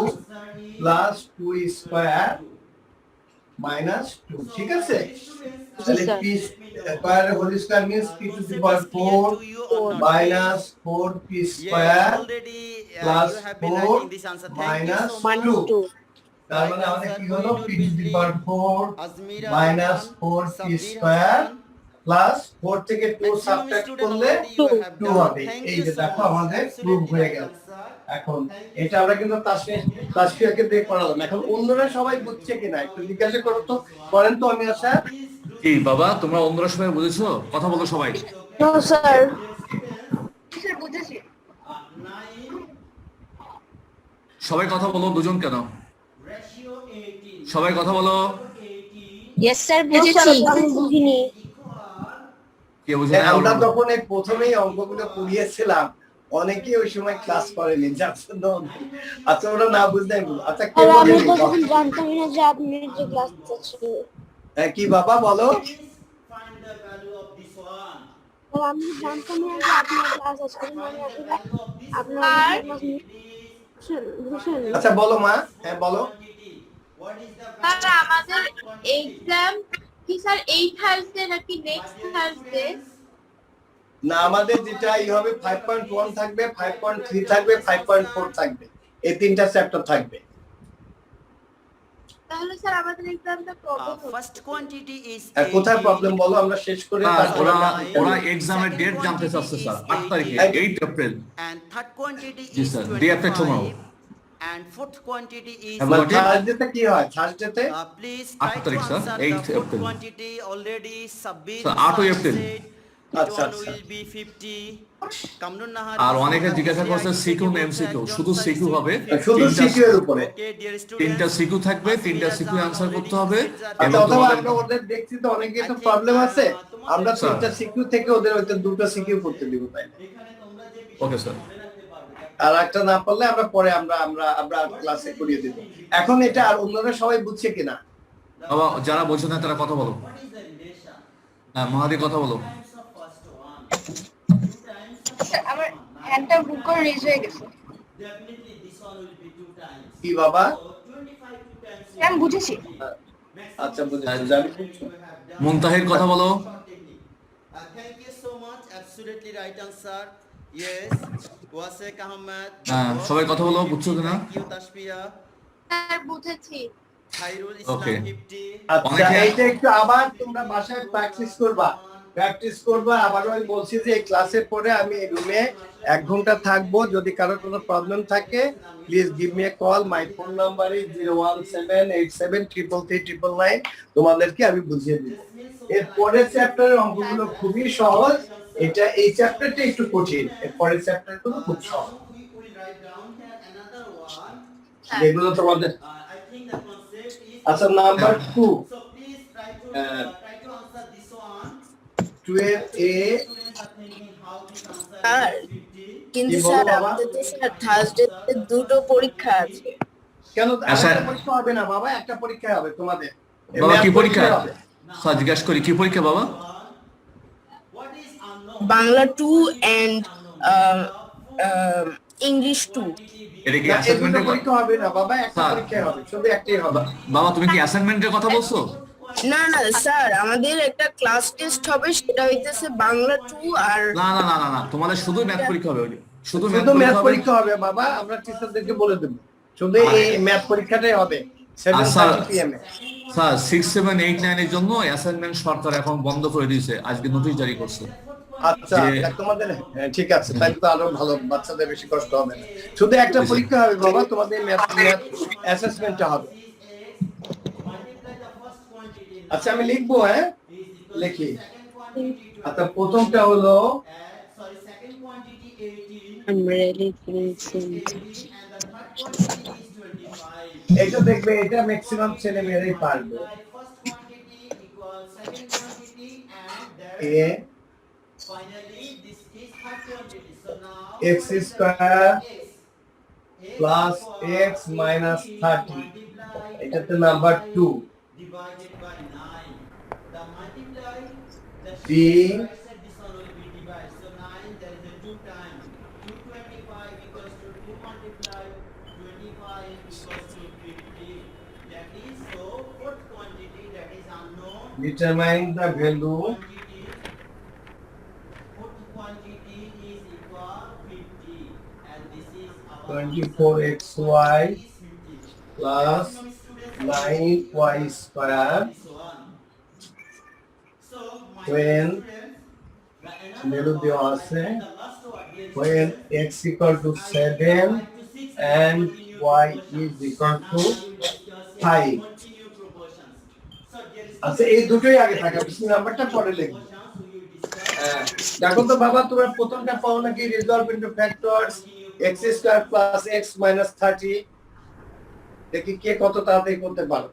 plus 2 square minus 2, ঠিক আছে? তাহলে sir. p square whole square means p to the power 4 minus 4p square plus 4 minus minus 2. তার মানে আমাদের কি হলো? p to the power 4 minus 4p square plus 4 থেকে 2 subtract করলে 2 হবে। এই যে দেখো আমাদের প্রুফ হয়ে গেল। এখন এটা আমরা কিন্তু তাসফিয়াকে দিয়ে করালাম। এখন অন্যরা সবাই বুঝছে কিনা একটু জিজ্ঞাসা করো তো, করেন তো আমি আশা। কি বাবা, তোমরা অন্যরা সবাই বুঝেছো? কথা বলো সবাই। No sir. সবাই কথা বলো, দুজন কেন? সবাই কথা বলো। ইয়েস স্যার, বুঝেছি। আমি বুঝিনি। কে বুঝে না? আমরা যখন এই প্রথমেই অঙ্কগুলো পড়িয়েছিলাম, অনেকে ওই সময় ক্লাস করেনি, যাচ্ছে না। আচ্ছা, ওরা না বুঝতে আচ্ছা কে আর আমি বলেনি? তো তখন জানতামই না যে আপনার যে ক্লাস আছে। কি বাবা বলো? আর আমি জানতামই না যে আপনার ক্লাস আছে। মানে আসলে আপনার বুঝছেন? আচ্ছা বলো মা, হ্যাঁ বলো। স্যার আমাদের এক্সাম কি স্যার এই থার্সডে নাকি নেক্সট থার্সডে? না, আমাদের যেটা এই হবে 5.1 থাকবে, 5.3 থাকবে, 5.4 থাকবে, এই তিনটা চ্যাপ্টার থাকবে। তাহলে স্যার আমাদের এক্সামটা কবে হবে? First quantity is কোথায় প্রবলেম বলো, আমরা শেষ করে তারপরে ওরা এক্সামের ডেট জানতে চাচ্ছে স্যার, 8 তারিখে, 8 April. and third quantity Yes, is sir. Day after tomorrow. 25 and fourth quantity is And what day? থার্সডেতে কি হয়? থার্সডেতে please 8 try to তারিখ, sir. answer 8 the fourth April. quantity already Sabbir Sir, 8 April. আচ্ছা, one আচ্ছা। will be 50 Kamrun Nahar আর অনেকে জিজ্ঞাসা করছে CQ না MCQ, শুধু সিকিউ হবে। শুধু সিকিউ এর উপরে। Okay dear students, তিনটা সিকিউ থাকবে, তিনটা সিকিউ অ্যানসার করতে হবে। আচ্ছা, এবং অথবা তোমাদের আমরা ওদের দেখছি তো অনেকে তো প্রবলেম আছে, আমরা স্যার। তিনটা সিকিউ থেকে ওদের হয়তো দুটো সিকিউ করতে দিব, তাই না? Okay sir. আর একটা না পারলে আমরা পরে আমরা ক্লাসে করিয়ে দেব। এখন এটা আর অন্যরা সবাই বুঝছে কিনা? বাবা, যারা বোঝে না তারা কথা বলো। হ্যাঁ, মহাদি কথা বলো। আমার হ্যান্ডটা বুক করে রেজ হয়ে গেছে। কি বাবা? আমি বুঝেছি। আচ্ছা, বুঝেছি, জানি বুঝছো। মুনতাহির কথা বলো। thank you so much, absolutely right answer. Yes, Wasek Ahmed. হ্যাঁ, সবাই কথা বলো, বুঝছো কিনা? Thank you Tashfiya. স্যার বুঝেছি। Khairul Okay. Islam 50. আচ্ছা, অনেকে- এইটা একটু আবার তোমরা বাসায় প্র্যাকটিস করবা। আবারও আমি বলছি যে এই ক্লাসের পরে আমি এই রুমে 1 ঘন্টা থাকবো। যদি কারো কোনো প্রবলেম থাকে, please give me a call. My phone number is 01787339999। তোমাদেরকে আমি বুঝিয়ে দিব। এর পরের চ্যাপ্টারের অঙ্কগুলো খুবই সহজ। এই চ্যাপ্টারটা একটু কঠিন, এর পরের চ্যাপ্টারগুলো খুব সহজ। We will write down here and যেগুলো তোমাদের I think the concept is আচ্ছা number 2 so please try to answer this one. 12a Students are thinking how this answer Sir. is 50. কিন্তু কি বলো স্যার বাবা? আমাদের তো স্যার থার্সডে দুটো পরীক্ষা আছে। কেন আচ্ছা। আরেকটা পরীক্ষা হবে না বাবা? একটা পরীক্ষা হবে তোমাদের। বাবা কি math পরীক্ষা? হবে। স্যার জিজ্ঞাস করি কি পরীক্ষা বাবা? What is unknown? Bangla 2 and English 2। এটা কি না, এই দুটো অ্যাসাইনমেন্টের পরীক্ষা হবে না বাবা, একটা স্যার। পরীক্ষা হবে, শুধু একটাই হবে। বাবা তুমি কি অ্যাসাইনমেন্টের কথা বলছো? না না স্যার, আমাদের একটা ক্লাস টেস্ট হবে, সেটা হইতেছে বাংলা 2 আর না না না না না তোমাদের শুধু ম্যাথ পরীক্ষা হবে শুধু ম্যাথ শুধু ম্যাথ পরীক্ষা হবে। পরীক্ষা হবে বাবা, আমরা টিচারদেরকে বলে দেব। শুধু এই ম্যাথ পরীক্ষাটাই হবে স্যার 7:30 PM এ। স্যার 6 7 8 9 এর জন্য অ্যাসাইনমেন্ট সরকার এখন বন্ধ করে দিয়েছে, আজকে নোটিশ জারি করছে। আচ্ছা যে- তা তোমাদের ঠিক আছে, তাহলে তো আরো ভালো, বাচ্চাদের বেশি কষ্ট হবে না। শুধু একটা পরীক্ষা হবে বাবা, তোমাদের ম্যাথ অ্যাসেসমেন্টটা হবে। আচ্ছা আমি লিখবো, হ্যাঁ লিখি। আচ্ছা প্রথমটা হলো Sorry, second quantity 18 I'm really feeling soon. and the third quantity is 25. এটা দেখবে, এটা ম্যাক্সিমাম ছেলে মেয়েরাই পারবে। First quantity equals second quantity and then a finally this is third quantity. So now x square x plus x minus 30, এটাতে number 2 divided by 9. The multiply the b right side this one will be divided. So 9 there is a 2 times. 225 equals to 2 multiply 25 equals to 50. That is so fourth quantity that is unknown. determine the value Quantity fourth quantity is equal 50 and this is our 24xy is 50. plus 9y square This one. So my when students, the another value দেওয়া one, আছে, the last one, dear when students, x equal to 7 and y is equal to 5. আচ্ছা এই দুটোই আগে থাকে, পিছনে নাম্বারটা পরে লিখবে। দেখো তো বাবা, তোমরা প্রথমটা পাও নাকি resolve into factors x square plus x minus 30। দেখি কে কত তাড়াতাড়ি করতে পারো।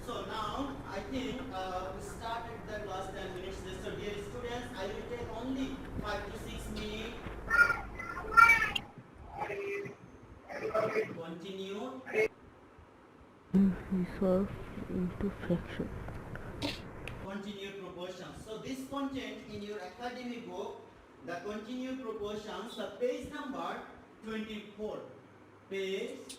So now I think we started the last 10 minutes. So dear students, I will take only 5 to 6 minutes. Continue. Continued proportions. So this content in your academic book, the continued proportions, the page number 24. Page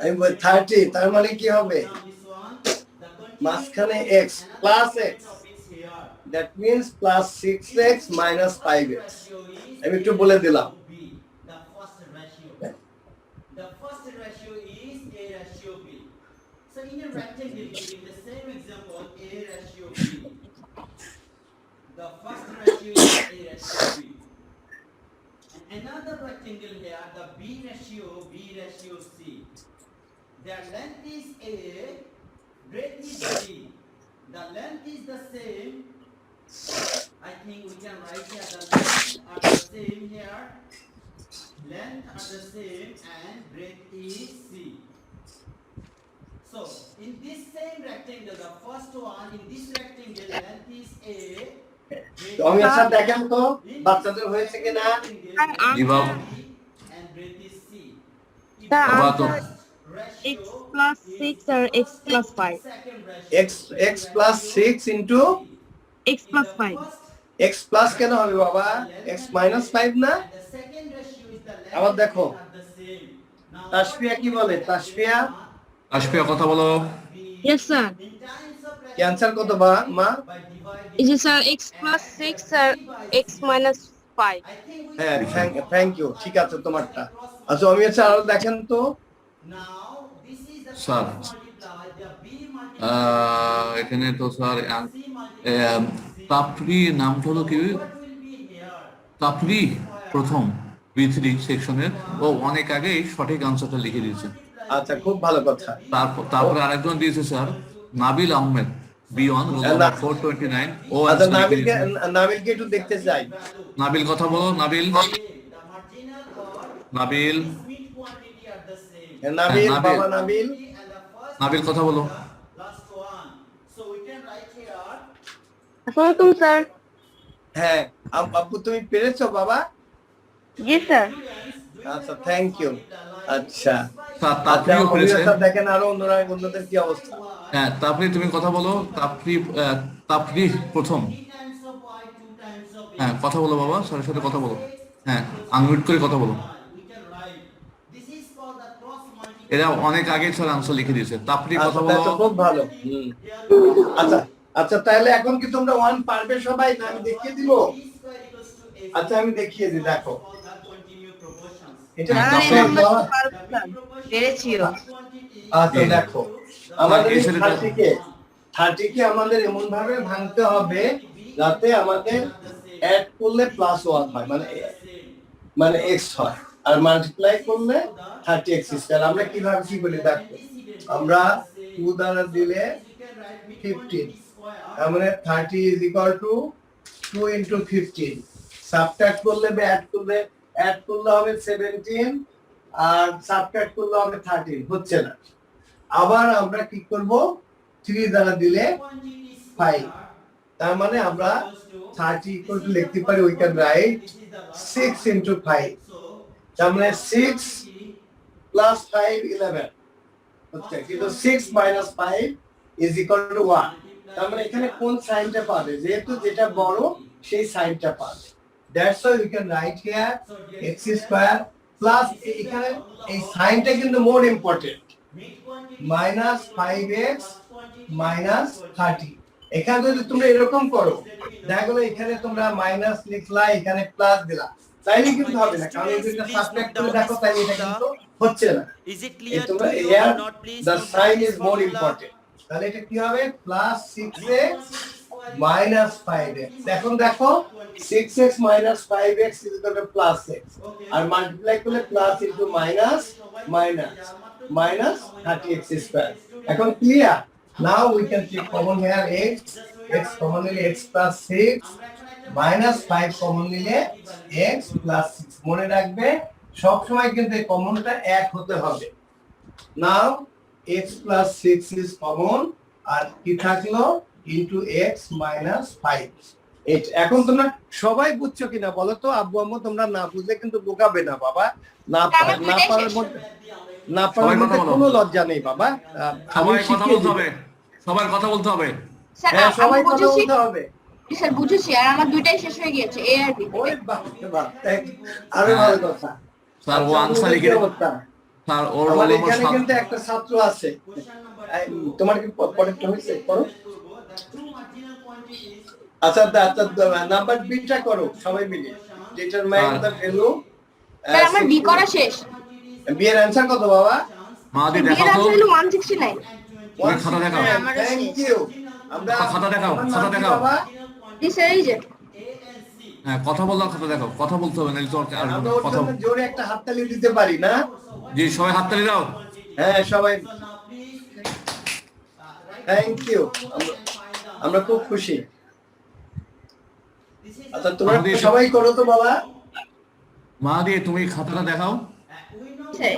আমি বলি 30, তার মানে কি হবে? Now this one, the মাঝখানে continued x plus x, topics here. that means plus 6x minus 5x। Ratio is আমি একটু বলে দিলাম। B, the first ratio. The first ratio is A ratio B. So in a rectangle, giving the same example, A ratio B. The first ratio is A ratio B. And another rectangle here, the B ratio C. Their length is A, breadth is B. The length is the same. I think we can write here the length are the same here. Length are the same and breadth is C. So in this same rectangle, the first one in this rectangle, length is A. তো আমি আচ্ছা দেখেন তো বাচ্চাদের হয়েছে কিনা। জি বাবা। And breadth is C. If The বাবা তো answer x plus 6 or x plus 5. second ratio, x plus 6 into X plus 5. x plus কেন হবে বাবা? x minus 5 না? and the second ratio is the length আবার দেখো are the same. Now Tasfia কি বলে? তাসফিয়া আসপিয়া কথা বলো। Yes, sir. in times of ratio cancer কত বা মা? by dividing, Is it sir x plus 6 or x minus 5? I think we হ্যাঁ থ্যাংক ইউ, ঠিক আছে তোমারটা। আচ্ছা আমি আচ্ছা আরো দেখেন তো। now this is the Sir. multiply the B multiply এখানে তো স্যার C multiply তাপরি নামটা হলো কি? what will be here? তাপরি প্রথম B3 সেকশনের ও অনেক আগেই সঠিক আনসারটা লিখে দিয়েছে। আচ্ছা খুব ভালো কথা। তারপরে আরেকজন দিয়েছে sir Nabil Ahmed B1 roll number 429 ও আচ্ছা answer লিখে দিয়েছে। নাবিলকে একটু দেখতে চাই। নাবিল কথা বলো Nabil. The marginal or Nabil mid quantity are Nabil, Nabil. বাবা Nabil. and the first Nabil কথা বলো। last one. So we can write here আসসালামু স্যার। হ্যাঁ, আব্বু তুমি পেরেছো বাবা? জি স্যার। আচ্ছা, থ্যাংক ইউ। আচ্ছা, স্যার আচ্ছা, তাপরিও পেরেছে। অভিজ্ঞতা দেখেন আরো অন্যদের কি অবস্থা? হ্যাঁ, তাপরি তুমি কথা বলো। তাপরি প্রথম। times of y, 2 times of হ্যাঁ, কথা বলো বাবা, স্যারের সাথে কথা বলো। হ্যাঁ, আনমিউট করে কথা বলো। we can write. This is called the cross multiplication. এরা অনেক আগে স্যার আনসার লিখে দিয়েছে। তাপরি আচ্ছা, কথা তাহলে বলো। তো খুব ভালো। আচ্ছা, আচ্ছা, তাহলে এখন কি তোমরা 1 পারবে সবাই? না আমি দেখিয়ে দিব? b square equals to a আচ্ছা, আমি দেখিয়ে দিই, দেখো। called the continued proportions. এটা হ্যাঁ, কি তারপরে- আমরা বাবা? পেরেছিও। আচ্ছা, এই- দেখো, আমাদের এই ছেলেটা- 30 কে আমাদের এমন ভাবে ভাঙতে হবে যাতে আমাদের অ্যাড করলে +1 হয়, মানে x হয়, আর মাল্টিপ্লাই করলে 30x²। আমরা কিভাবে কি বলি দেখো, আমরা 2 দ্বারা দিলে 15, তার মানে 30 is equal to 2 into 15, subtract করলে বা অ্যাড করলে হবে 17, আর সাবট্রাক্ট করলে হবে 13, হচ্ছে না। আবার আমরা কি করব, 3 দ্বারা দিলে 5, তার মানে আমরা 30 equal to লিখতে পারি, we can write 6 into 5, তার মানে 6 plus 5 11 হচ্ছে, কিন্তু 6 minus 5 is equal to 1, তার মানে এখানে কোন সাইনটা পাবে, যেহেতু যেটা বড় সেই সাইনটা পাবে। That's why we can write here x² plus এখানে এই সাইনটা কিন্তু more important, minus 5x minus 30। এখানে যদি তোমরা এরকম করো, দেখো এখানে তোমরা মাইনাস লিখলা, এখানে প্লাস দিলা, তাইলে কিন্তু হবে না, কারণ এটা সাবট্রাক্ট করে দেখো, তাই এটা কিন্তু হচ্ছে না। Is it clear to তোমরা you here or not? Please the note sign this is more formula. important, তাহলে এটা কি হবে, প্লাস 6x minus 5x। এখন দেখো 6x minus 5x is equal to plus x, আর মাল্টিপ্লাই করলে plus into minus minus 30x²। এখন clear? Now we can take common here x common নিলে x plus 6 minus 5 common নিলে x plus 6। মনে রাখবে সব সময় কিন্তু এই কমনটা এক হতে হবে। Now x plus 6 is common, আর কি থাকলো into x minus 5। এখন তোমরা সবাই বুঝছো কিনা বলো তো? আব্বু আম্মু তোমরা না বুঝলে কিন্তু বোকাবে না বাবা, না পারার মধ্যে কোনো লজ্জা নেই বাবা। আমি সবাই কথা শিখিয়ে বলতে দিব। হবে, সবার কথা বলতে হবে। স্যার হ্যাঁ, সবাই আমি কথা বুঝেছি বলতে হবে। স্যার বুঝেছি, আর আমার দুইটাই শেষ হয়ে গিয়েছে, এ আর বি। ওরে বাপ রে বাপ, আরো ভালো কথা। স্যার ও আচ্ছা, আনসার লিখে কি অবস্থা? স্যার ওর আমার রোল এখানে নম্বর কিন্তু একটা ছাত্র আছে, তোমার কি পড়াটা হয়েছে? করো। আচ্ছা, নাম্বার বিটা করো সবাই মিলে, ডিটারমাইন দ্য ভ্যালু। স্যার আমার বি করা শেষ। বি এর অ্যানসার কত বাবা? মাদি বি এর দেখাও তো, আনসার হলো 169। তুমি খাতা দেখাও। Thank you. আমরা খাতা দেখাও, তোমার খাতা নাম কি দেখাও। বাবা? জি স্যার, এই যে হ্যাঁ, কথা বলতে খাতা দেখাও, কথা বলতে হবে, নাহলে তো আর আমরা ওর কথা। জন্য জোরে একটা হাততালি দিতে পারি না? জি, সবাই হাততালি দাও। হ্যাঁ, সবাই থ্যাংক ইউ, আমরা খুব খুশি। আচ্ছা, তোমরা সবাই করো তো বাবা। মাদি তুমি খাতাটা দেখাও। স্যার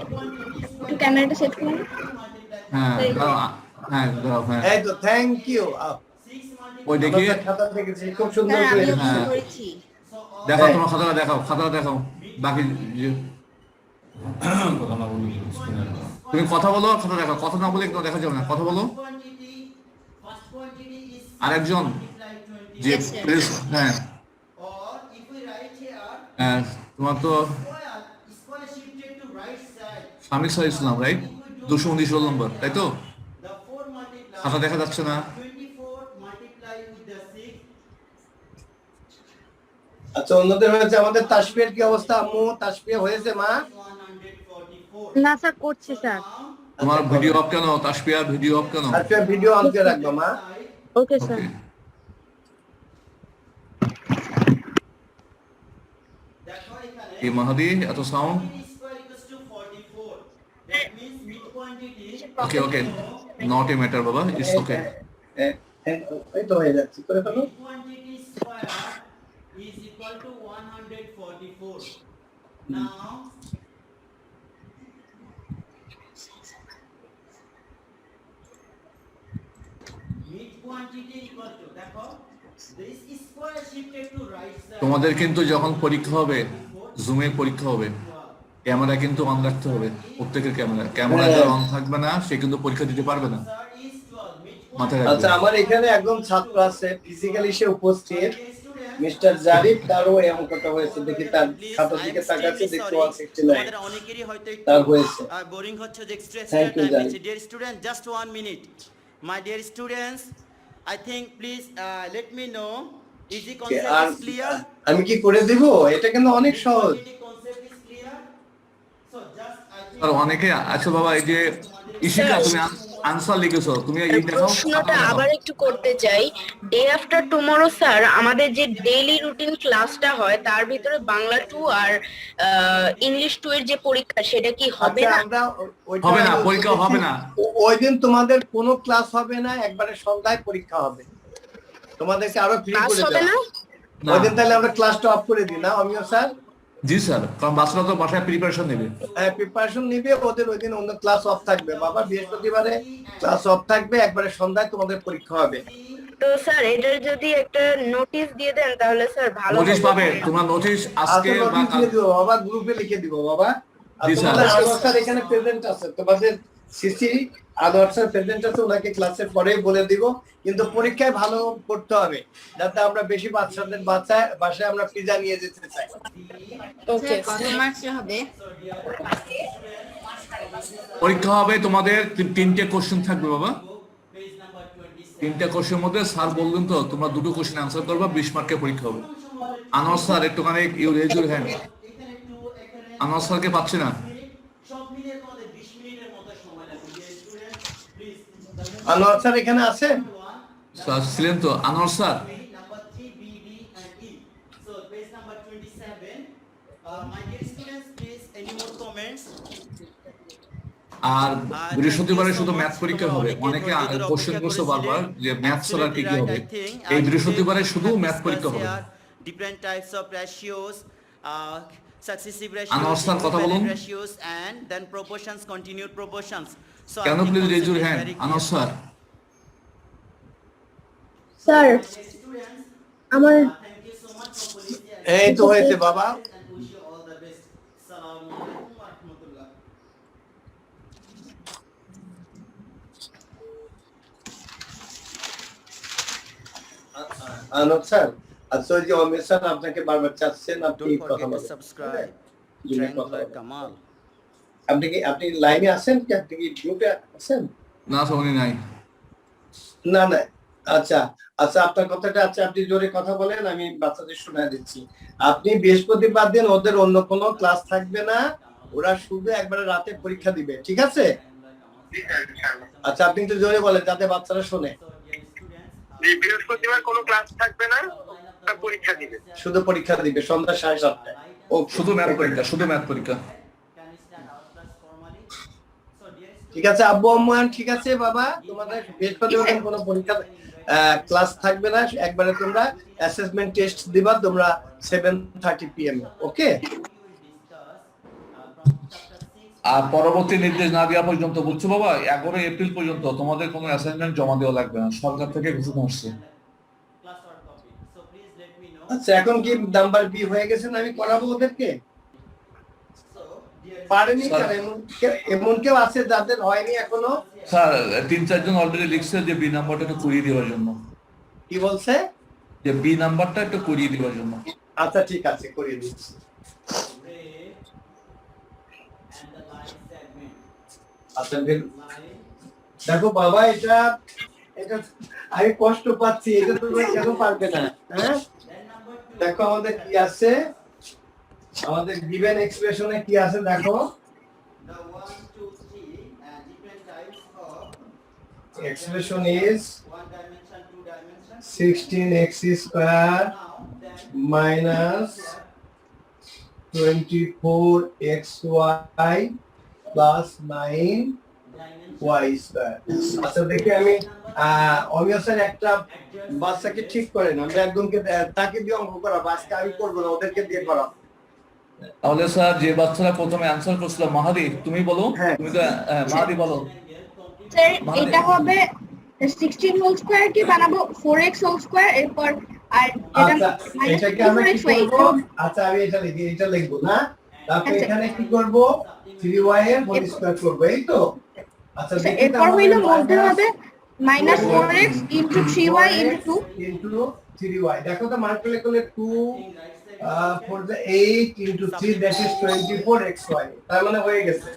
একটু ক্যামেরাটা সেট করুন। হ্যাঁ দাও, হ্যাঁ দাও, হ্যাঁ এই তো থ্যাংক ইউ। ওই দেখি, খাতা দেখেছি খুব সুন্দর স্যার করে। আমিও হ্যাঁ। করেছি। দেখাও তোমার খাতাটা দেখাও, খাতাটা দেখাও। বাকি তুমি কথা বলো, খাতা দেখাও। কথা না বলে একটু দেখা যাবে না, কথা বলো। আরেকজন যে Yes, sir. প্লিজ, হ্যাঁ Or if we write here, হ্যাঁ, তোমার তো square shifted to right side, স্বামী স্যার ইসলাম, রাইট? 219 রোল নম্বর, তাই তো? the 4 multiply খাতা দেখা যাচ্ছে না। 24 multiply with the 6. আচ্ছা, অন্যদের হয়েছে। আমাদের তাসফিয়ার কি অবস্থা আম্মু? তাসফিয়া হয়েছে মা? 144. না স্যার করছি স্যার। তোমার ভিডিও অফ কেন? তাসফিয়া ভিডিও অফ কেন? তাসফিয়া ভিডিও অন করে রাখবা মা। Okay sir. ওকে, দেখো এখানে এই মাহাদি এত sound. square equals to 44. That means midpoint it is okay okay, not a matter বাবা, ইটস ওকে। এই তো হয়ে যাচ্ছে, করে ফেলো। midpoint it is square is equal to 144. Now quantity equal to দেখো this square shifted to right side তোমাদের কিন্তু যখন পরীক্ষা হবে, জুমে পরীক্ষা হবে, ক্যামেরা কিন্তু অন রাখতে হবে। প্রত্যেকের ক্যামেরা যারা অন থাকবে না সে কিন্তু পরীক্ষা দিতে পারবে না, sir is 12 which মাথায় আচ্ছা, রাখবে। আমার এখানে একজন ছাত্র আছে ফিজিক্যালি সে উপস্থিত, মিস্টার জারিফ, তারও এই অঙ্কটা হয়েছে। দেখি তার খাতার দিকে তাকাচ্ছে, দেখতে 169 আমাদের অনেকেরই হয়তো একটু তার হয়েছে। বোরিং হচ্ছে যে extra Thank you, time Jari. আছে। Dear student, just 1 minute. My dear students, I think please let me know easy আর কনসেপ্ট ইজ ক্লিয়ার। আমি কি করে দিব? এটা কিন্তু অনেক সহজ। Concept is clear. So just I think আর অনেকে আচ্ছা বাবা, এই যে ইশিকা তুমি আনসার লিখেছো, তুমি এই দেখাও। প্রশ্নটা আবার একটু করতে চাই। ডে আফটার টুমরো স্যার, আমাদের যে ডেইলি রুটিন ক্লাসটা হয় তার ভিতরে বাংলা 2 আর ইংলিশ 2 এর যে পরীক্ষা, সেটা কি হবে আচ্ছা, না? আমরা ওইটা হবে না, পরীক্ষা হবে না। ওই দিন তোমাদের কোনো ক্লাস হবে না, একবারে সন্ধ্যায় পরীক্ষা হবে। তোমাদেরকে আরো ফ্রি ক্লাস করে হবে দেব না? না। ওই দিন। তাহলে আমরা ক্লাসটা অফ করে দিই না অমিয় স্যার? জি স্যার, কারণ বাচ্চারা তো বাসায় প্রিপারেশন নেবে। হ্যাঁ, প্রিপারেশন নিবে, ওদের ওই দিন অন্য ক্লাস অফ থাকবে বাবা। বৃহস্পতিবারে ক্লাস অফ থাকবে, একবারে সন্ধ্যায় তোমাদের পরীক্ষা হবে। তো স্যার এটার যদি একটা নোটিশ দিয়ে দেন তাহলে স্যার ভালো নোটিশ হবে। পাবে, তোমরা নোটিশ আজকে আজকে বা নোটিশ দিয়ে দিব বাবা, গ্রুপে লিখে দিব বাবা। আর জি, স্যার। তোমাদের আনোয়ার স্যার এখানে প্রেজেন্ট আছে, তোমাদের সিসি আনোয়ার স্যার প্রেজেন্ট আছে, ওনাকে ক্লাসের পরেই বলে দিব। কিন্তু পরীক্ষায় ভালো করতে হবে, যাতে আমরা বেশি বাচ্চাদের বাসায় আমরা পিজা নিয়ে যেতে চাই। ওকে কত মার্কস হবে? পরীক্ষা হবে তোমাদের 3টে কোশ্চেন থাকবে বাবা। 3টে কোশ্চেনের মধ্যে স্যার বললেন তো তোমরা 2টো কোশ্চেন আনসার করবা, 20 মার্কের পরীক্ষা হবে। আনোয়ার স্যার একটুখানি you raise your hand. Anwar স্যারকে পাচ্ছি না। সব মিলিয়ে তোমাদের 20 মিনিটের মতো সময় লাগবে। Dear student, please Anwar sir এখানে আছেন? স্যার ছিলেন তো Anwar sir? number 3 B D and E. So page number 27. My dear students, please any more comments? আর বৃহস্পতিবারে শুধু ম্যাথ পরীক্ষা হবে। অনেকে কোশ্চেন করছে বারবার যে ম্যাথ ছাড়া কি কি হবে। এই বৃহস্পতিবারে শুধু ম্যাথ পরীক্ষা হবে। Different types of ratios, successive Anwar ratios, sir, কথা বলুন। equivalent ratios, and then proportions, continued proportions. So I can think please raise concept your is hand very clear. Anwar sir? Sir Students, আমার thank you so much for police. এই তো হয়েছে বাবা। And wish you all the best. Assalamu alaikum wa rahmatullah. Anwar sir, আচ্ছা, ওই যে অমিয় sir আপনাকে বারবার চাচ্ছেন, আপনি Don't কথা forget to বলেন। subscribe. জি, কথা Triangular বলেন। Kamal. আপনি লাইনে আছেন কি? আপনি কি গ্রুপে আছেন? না শুনি নাই। না না, আচ্ছা আচ্ছা, আপনার কথাটা আচ্ছা, আপনি জোরে কথা বলেন, আমি বাচ্চাদের শোনায় দিচ্ছি। আপনি বৃহস্পতিবার দিন ওদের অন্য কোনো ক্লাস থাকবে না, ওরা শুধু একবারে রাতে পরীক্ষা দিবে, ঠিক আছে? আচ্ছা, আপনি একটু জোরে বলেন যাতে বাচ্চারা শোনে। বৃহস্পতিবার কোনো ক্লাস থাকবে না, পরীক্ষা দিবে। শুধু পরীক্ষা দিবে সন্ধ্যা 7:30টায়। ও শুধু ম্যাথ পরীক্ষা, শুধু ম্যাথ পরীক্ষা। Can you stand out class formally? So dear ঠিক আছে আব্বু আম্মু, ঠিক আছে বাবা, তোমাদের বৃহস্পতিবার দিন কোনো পরীক্ষা ক্লাস থাকবে না, একবারে তোমরা অ্যাসেসমেন্ট টেস্ট দিবা তোমরা 7:30 PM, ওকে? আর পরবর্তী নির্দেশ না দেওয়া পর্যন্ত, বুঝছো বাবা, 11 এপ্রিল পর্যন্ত তোমাদের কোনো অ্যাসাইনমেন্ট জমা দেওয়া লাগবে না, সরকার থেকে ঘোষণা আসছে। class or copy. So please let me know. আচ্ছা, এখন কি নাম্বার বি হয়ে গেছেন? আমি করাবো ওদেরকে। So dear পারেনি স্যার। কেন? এমন কেউ আছে যাদের হয়নি এখনো? স্যার 3-4 জন অলরেডি লিখছে যে বি নাম্বারটা একটু করিয়ে দেওয়ার জন্য, কি বলছে? যে বি নাম্বারটা একটু করিয়ে দেওয়ার জন্য। আচ্ছা ঠিক আছে, করিয়ে দিচ্ছি। ray and the line segment. আচ্ছা Line দেখো বাবা, এটা এটা আমি কষ্ট পাচ্ছি, এটা তুমি কেন পারবে না? হ্যাঁ, then number 2. দেখো আমাদের কি আছে, আমাদের গিভেন এক্সপ্রেশনে কি আছে দেখো। The 1, 2, 3 and different types of expression is 1 dimension, 2 dimension. 16x square Now then minus 24xy plus 9y square। আচ্ছা দেখি আমি অমিয় স্যার একটা বাচ্চাকে ঠিক করেন, আমরা একজনকে তাকে দিয়ে অঙ্ক করাবো, আজকে আমি করবো না, ওদেরকে দিয়ে করাবো। তাহলে স্যার যে বাচ্চারা প্রথমে অ্যানসার করছিল, মাহাদি তুমি বলো। হ্যাঁ। তুমি তো মাহাদি বলো। স্যার এটা হবে 16 হোল স্কয়ার কি বানাবো 4x হোল স্কয়ার এরপর আর এটা আচ্ছা এটাকে আমরা কি করব আচ্ছা আমি এটা লিখবো না তারপর আচ্ছা। এখানে কি করব 3y এর হোল স্কয়ার করব এই তো আচ্ছা দেখি এরপর হইলো মধ্যে হবে -4x into 3y into 2 into 3y দেখো তো মাল্টিপ্লাই করলে 2 for the 8 into 3 that is 24xy তার মানে হয়ে গেছে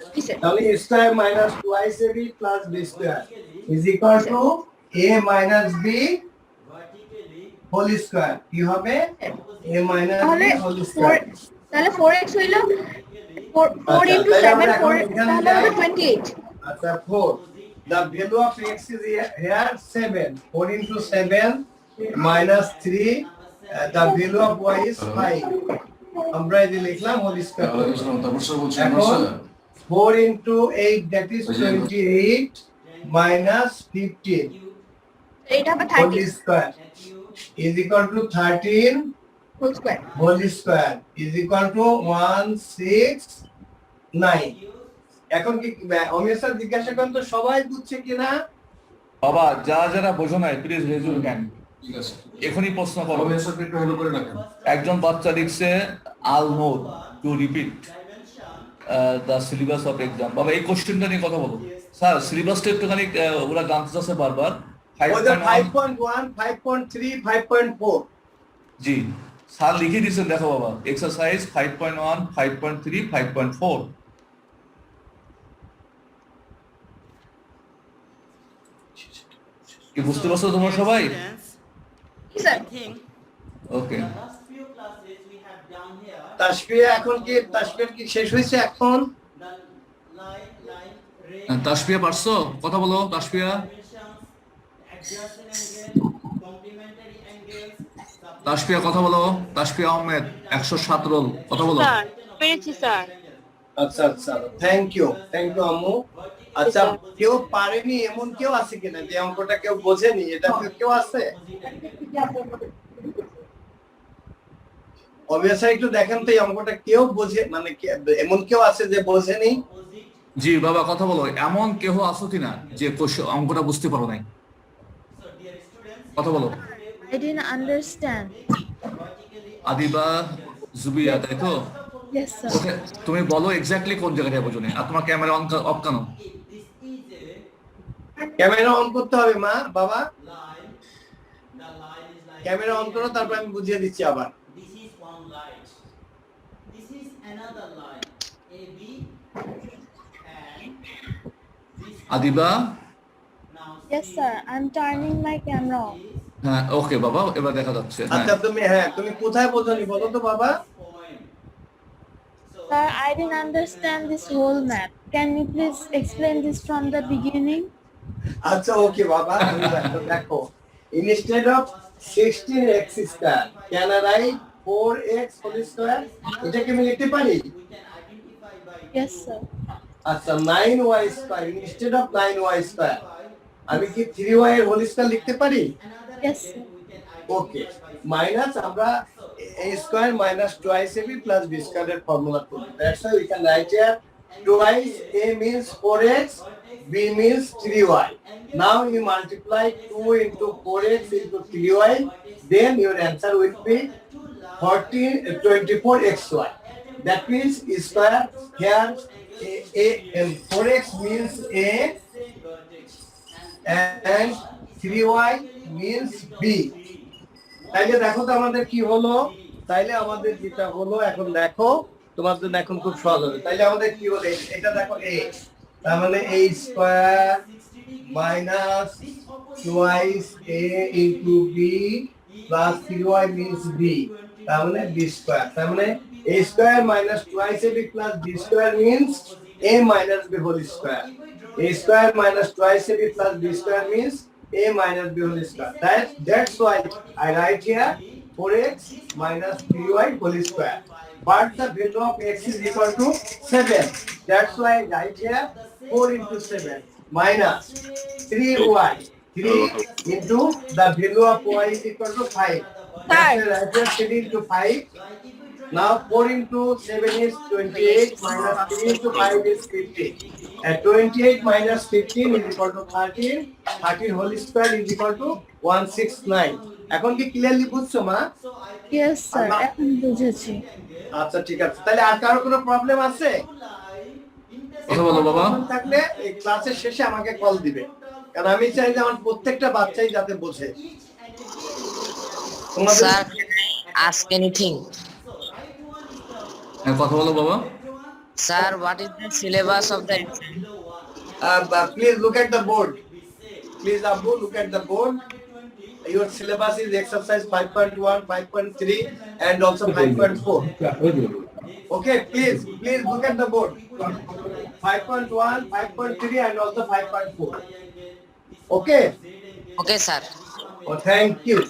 তাহলে a square minus 2ab plus b square is equal to a minus b whole square কি হবে a minus b তাহলে whole square তাহলে 4x হইলো 4 into 7 4 তাহলে হবে 28 আচ্ছা 4 the value of x is here 7 4 into 7 minus 3 the value of y is 5 আমরা এই যে লিখলাম হোল স্কয়ার এখন 4 into 8 that is 28 minus 15 এটা হবে whole 30 square is equal to 13 whole square whole square is equal to 169 এখন কি অমিয় sir জিজ্ঞাসা করেন তো সবাই বুঝছে কিনা বাবা যারা বোঝো নাই প্লিজ রেজ ইউর হ্যান্ড ঠিক আছে এখনই প্রশ্ন করো হবে স্যার একটু হলো করে রাখেন একজন বাচ্চা লিখছে all note to repeat the syllabus of exam বাবা এই কোশ্চেনটা নিয়ে কথা বলো স্যার সিলেবাসটা একটুখানি ওরা জানতে চাচ্ছে বারবার ওদের 5.1 5.1 5.3 5.4 জি স্যার লিখে দিয়েছেন দেখো বাবা এক্সারসাইজ 5.1 5.3 5.4 কি বুঝতে পারছো তোমরা সবাই sir I think okay the last few classes we have done here, Tasfia এখন কি তাসফিয়ার কি শেষ হয়েছে এখন the line, ray, তাসফিয়া পারছো কথা বলো Tasfia dimensions, adjacent angle, complementary angles, Tasfia কথা বলো তাসফিয়া আহমেদ 107 রোল কথা বলো স্যার পেরেছি স্যার আচ্ছা আচ্ছা থ্যাংক ইউ আম্মু আচ্ছা কেউ পারেনি এমন কেউ আছে কিনা যে অঙ্কটা কেউ বোঝেনি এটা কেউ আছে অবভিয়াসলি একটু দেখেন তো এই অঙ্কটা কেউ বোঝে মানে এমন কেউ আছে যে বোঝেনি জি বাবা কথা বলো এমন কেউ আছো কিনা যে অঙ্কটা বুঝতে পারো নাই কথা বলো I didn't understand. আদিবা জুবিয়া তাই তো Yes, sir. ওকে তুমি বলো এক্স্যাক্টলি কোন জায়গাটা বোঝোনি আর তোমার ক্যামেরা অন অফ কেন ক্যামেরা অন করতে হবে মা বাবা line, the line is like camera on করো তারপর আমি বুঝিয়ে দিচ্ছি আবার this is one line, this is another line, AB, and this Adiba now Yes, sir. I'm turning my camera off. হ্যাঁ ওকে বাবা এবার দেখা যাচ্ছে হ্যাঁ আচ্ছা তুমি কোথায় বোঝোনি বলো তো বাবা point. Sir, I didn't understand this whole map. Can you please explain this from the beginning? আচ্ছা ওকে বাবা আমি দেখো instead of 16x square can I write 4x whole square এটাকে আমি লিখতে পারি Yes, sir. আচ্ছা 9y square instead of 9y square আমি কি 3y এর হোল স্কয়ার লিখতে পারি Yes, sir. ওকে মাইনাস আমরা a square minus twice ab plus b square এর ফর্মুলা করব that's why we can write here twice a means 4x b means 3y now you multiply 2 into 4x into 3y then your answer will be 24xy that means square here a 4x means a and 3y means b তাইলে দেখো তো আমাদের কি হলো তাইলে আমাদের যেটা হলো এখন দেখো তোমার জন্য এখন খুব সহজ হবে তাইলে আমাদের কি হলো এটা দেখো a তার মানে a square minus twice a into b plus 3y means b তার মানে b স্কয়ার তার মানে a square minus twice ab plus b square means a minus b whole square a square minus twice ab plus b square means a minus b whole square that's why I write here 4x minus 3y whole square but the value of x is equal to 7 that's why I write here 4 into 7 minus 3y 3 into the value of y is equal to 5 that's why I write here 3 into 5 Now 4 into 7 is 28 minus 3 into 5 is 15. And 28 minus 15 is equal to 13. 13 whole square is equal to 169. এখন কি clearly বুঝছো মা? Yes, sir. এখন বুঝেছি। আচ্ছা ঠিক আছে, তাহলে আর কারো কোনো প্রবলেম আছে? কথা বলো বাবা। প্রবলেম থাকলে এই ক্লাসের শেষে আমাকে কল দিবে, কারণ আমি চাই যে আমার প্রত্যেকটা বাচ্চাই যাতে বোঝে। তোমাদের Sir, ask anything. হ্যাঁ কথা বলো বাবা। Sir, what is the syllabus of the exam? please look at the board. Please Abu, look at the board. Your syllabus is exercise 5.1, 5.3 and also 5.4. Okay, please look at the board. 5.1, 5.3 and also 5.4. Okay. Okay, sir. Oh, thank you.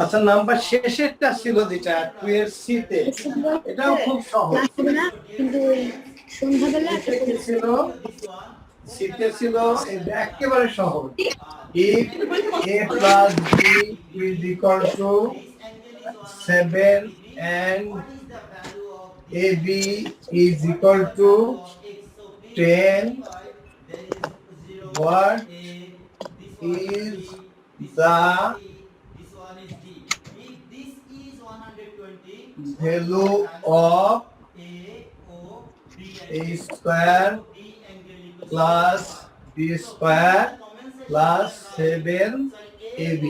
আচ্ছা number শেষেরটা ছিল যেটা 2 এর C তে, এটাও খুব সহজ কিন্তু সন্ধ্যাবেলা ছিল, সিতে ছিল, এটা একেবারে সহজ। if a plus b is equal to 7 and ab is equal to 10, what is the value of a square plus b square plus 7ab?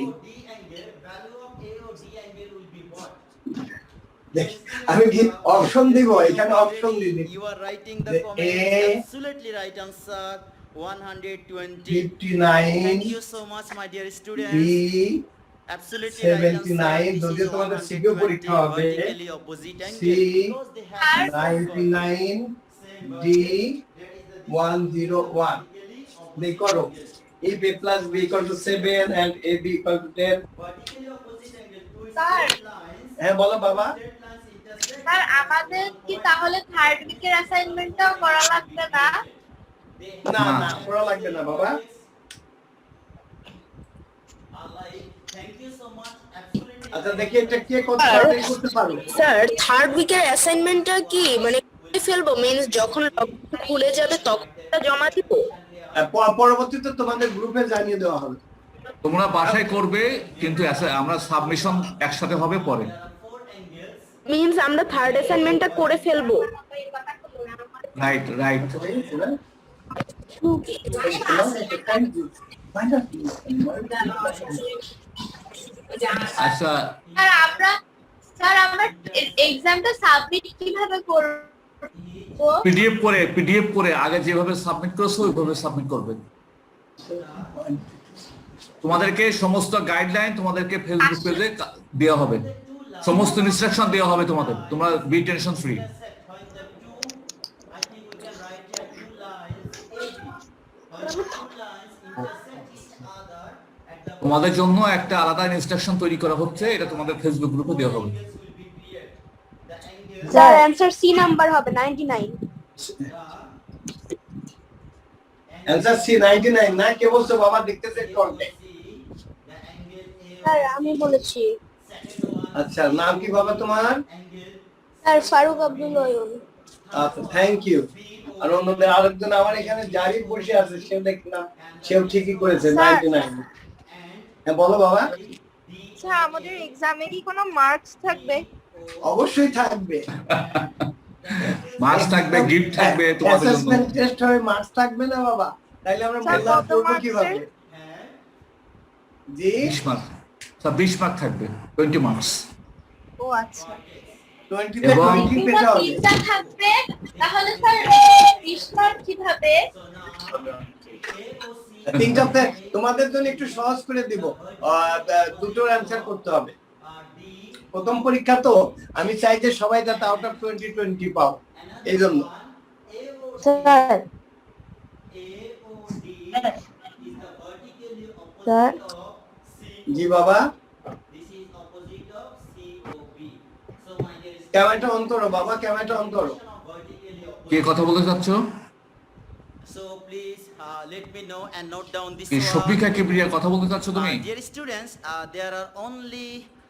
দেখ আমি কি অপশন দিব, এখানে অপশন দিই। You are writing the The comment. A, Absolutely right answer. 120. 59, Thank you so much, my dear students. b Absolutely 79, যদিও তোমাদের CQ পরীক্ষা হবে, C 99, D 101. they করো if a plus b equal to 7 and ab equal to 10. Sir হ্যাঁ বলো বাবা। Sir আমাদের কি তাহলে থার্ড উইকের অ্যাসাইনমেন্টটাও করা লাগবে না? না না পড়া লাগবে না বাবা। আচ্ছা দেখি এটা কে কত তাড়াতাড়ি করতে পারো। স্যার থার্ড উইকের অ্যাসাইনমেন্টটা কি মানে করে ফেলবো, মিন্স যখন লকডাউন খুলে যাবে তখন এটা জমা দিব? পরবর্তীতে তোমাদের গ্রুপে জানিয়ে দেওয়া হবে। তোমরা বাসায় করবে, কিন্তু আমরা সাবমিশন একসাথে হবে পরে। মিন্স আমরা থার্ড অ্যাসাইনমেন্টটা করে ফেলবো? Right right. আচ্ছা স্যার আমরা এক্সামটা সাবমিট কিভাবে করব? পিডিএফ করে আগে যেভাবে সাবমিট করেছো ওইভাবে সাবমিট করবে। তোমাদেরকে সমস্ত গাইডলাইন তোমাদেরকে ফেসবুক পেজে দেওয়া হবে, সমস্ত ইনস্ট্রাকশন দেওয়া হবে তোমাদের। তোমরা বি টেনশন ফ্রি। তোমাদের জন্য একটা আলাদা ইনস্ট্রাকশন তৈরি করা হচ্ছে, এটা তোমাদের ফেসবুক গ্রুপে দেওয়া হবে। স্যার অ্যানসার সি নাম্বার হবে 99। অ্যানসার সি 99 না, কে বলছো বাবা? দেখতেছে কোনটা? স্যার আমি বলেছি। আচ্ছা নাম কি বাবা তোমার? স্যার ফারুক আব্দুল ওয়ন। আচ্ছা থ্যাংক ইউ। আর অন্যদের আরেকজন আমার এখানে জারিফ বসে আছে, সেও দেখলাম সেও ঠিকই করেছে 99। হ্যাঁ বলো বাবা। স্যার আমাদের এক্সামে কি কোনো মার্কস থাকবে? অবশ্যই থাকবে, মার্কস থাকবে, গিফট থাকবে তোমাদের জন্য। অ্যাসেসমেন্ট টেস্ট হবে, মার্কস থাকবে না বাবা? তাইলে আমরা মেজার করব কিভাবে? জি 20 মার্ক, স্যার 20 মার্ক থাকবে, 20 মার্কস। ও আচ্ছা 20 তে 20 পেতে হবে। তিনটা থাকবে, তাহলে স্যার 20 মার্ক কিভাবে? তিনটাতে তোমাদের জন্য একটু সহজ করে দিব, দুটোর অ্যানসার করতে হবে। প্রথম পরীক্ষা তো আমি চাই যে সবাই যাতে আউট অফ 20 পাও, এই জন্য। স্যার স্যার জি বাবা। ক্যামেরাটা অন করো বাবা, ক্যামেরাটা অন করো। কে কথা বলতে চাচ্ছ? So please let me know and note down this এই one. শফিকা কিবরিয়া কথা বলতে চাচ্ছ তুমি? Dear students, there are only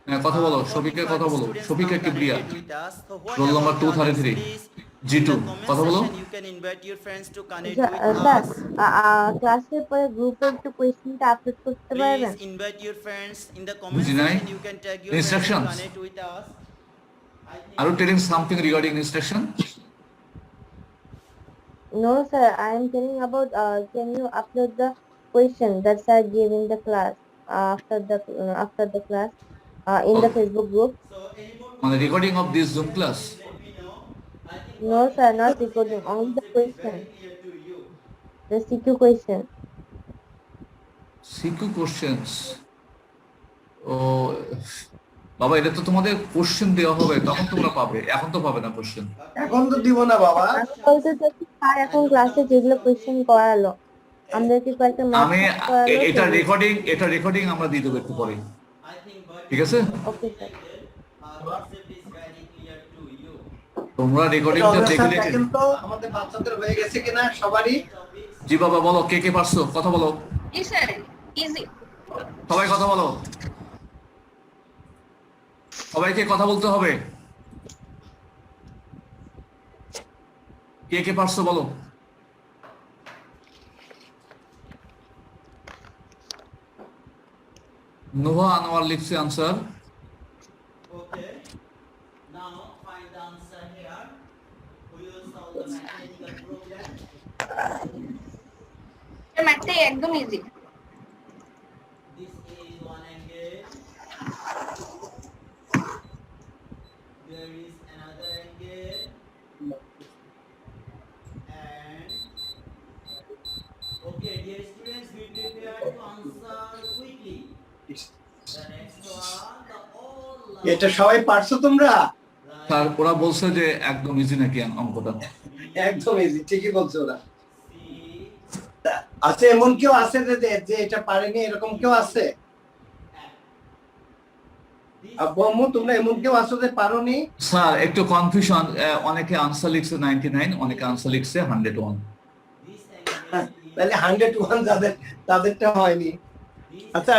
হ্যাঁ, কথা বলো, শফিকা কথা বলো, 45 শফিকা students now Kibria, connected with us. So what roll number about others, 233, please? G2, In the comment কথা বলো। section, you can invite your friends to connect sir with sir us. ক্লাসের পরে গ্রুপে একটু কোয়েশ্চেনটা আপলোড করতে পারবেন? Please invite your friends in the comment বুঝি নাই? section. You can tag your friends to Instructions. connect with us. Are you telling something regarding instruction? No sir, I am telling about can you upload the question that sir gave in the class after the class in the Facebook group? On the recording of this Zoom class? No sir, not recording, only the question, the CQ question. CQ questions. ও বাবা, এটা তো তোমাদের question দেওয়া হবে, তখন তোমরা পাবে, এখন তো পাবে না কোশ্চেন। এখন তো দিব না বাবা। আমি বলতে চাচ্ছি স্যার এখন ক্লাসে যেগুলো কোয়েশ্চেন করালো আমাদেরকে কয়েকটা আমি এটা রেকর্ডিং আমরা দিয়ে দেবো একটু পরে, ঠিক আছে? Okay sir. তোমরা রেকর্ডিংটা দেখে দেখেন তো আমাদের বাচ্চাদের হয়ে গেছে কিনা সবারই। জি বাবা, বলো কে কে পারছো, কথা বলো। জি স্যার, ইজি। সবাই কথা বলো, সবাইকে কথা বলতে হবে। কে কে পারছো বলো। নোভা আনোয়ার লিখছে answer. Okay. Now find the answer here. We will solve the mathematical problem. ম্যাথটা একদম easy. This is one angle. There is another angle. And okay, dear students, be prepared to answer quickly. The next one, the all এটা সবাই পারছো তোমরা? Sir ওরা বলছে যে একদম ইজি নাকি অঙ্কটা। একদম ইজি, ঠিকই বলছো ওরা। আচ্ছা, এমন কেউ আছে যে এটা পারেনি, এরকম কেউ আছে? আব্বু আম্মু তোমরা এমন কেউ আছো যে পারোনি? স্যার একটু কনফিউশন, অনেকে আনসার লিখছে 99, অনেকে আনসার লিখছে 101। তাহলে 101 তাদেরটা হয়নি। আচ্ছা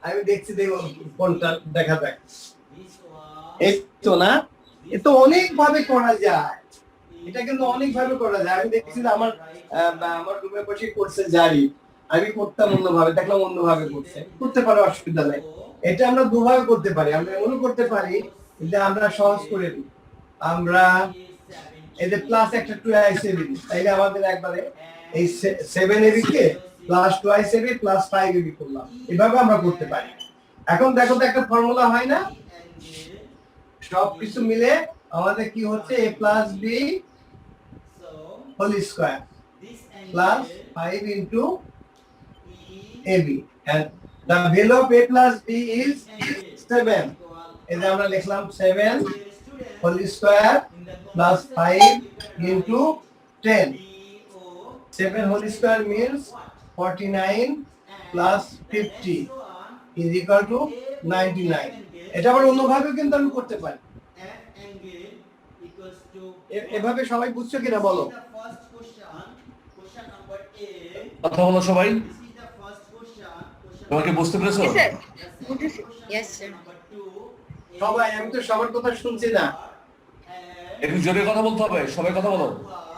আমি দেখছি দেখো কোনটা দেখা যাক। এই তো না, এ তো অনেক ভাবে করা যায়, এটা কিন্তু অনেক ভাবে করা যায়। আমি দেখছি যে আমার রুমে বসে করছে জারি, আমি করতাম অন্যভাবে, দেখলাম অন্যভাবে করতে পারো, অসুবিধা নাই। এটা আমরা দুভাবে করতে পারি। আমরা এমনও করতে পারি যে আমরা সহজ করে দিই, আমরা এই যে প্লাস একটা 2ab, তাইলে আমাদের একবারে এই 7ab k plus 2ab plus 5ab করলাম, এভাবে আমরা করতে পারি। এখন দেখো তো একটা ফর্মুলা হয় না, সবকিছু মিলে আমাদের কি হচ্ছে, a plus b whole square plus 5 into ab, and the value of a plus b is 7. এটা আমরা লিখলাম 7 whole square plus 5 into 10. 7 whole square means 49 plus 50 is equal to 99. এটা আবার অন্যভাবে কিন্তু আমি করতে পারি। এভাবে সবাই বুঝছো কিনা বলো? কথা বলো সবাই, তোমাকে বুঝতে পেরেছো? স্যার বুঝেছি। Yes sir. সবাই, আমি তো সবার কথা শুনছি না, একটু জোরে কথা বলতে হবে, সবাই কথা বলো।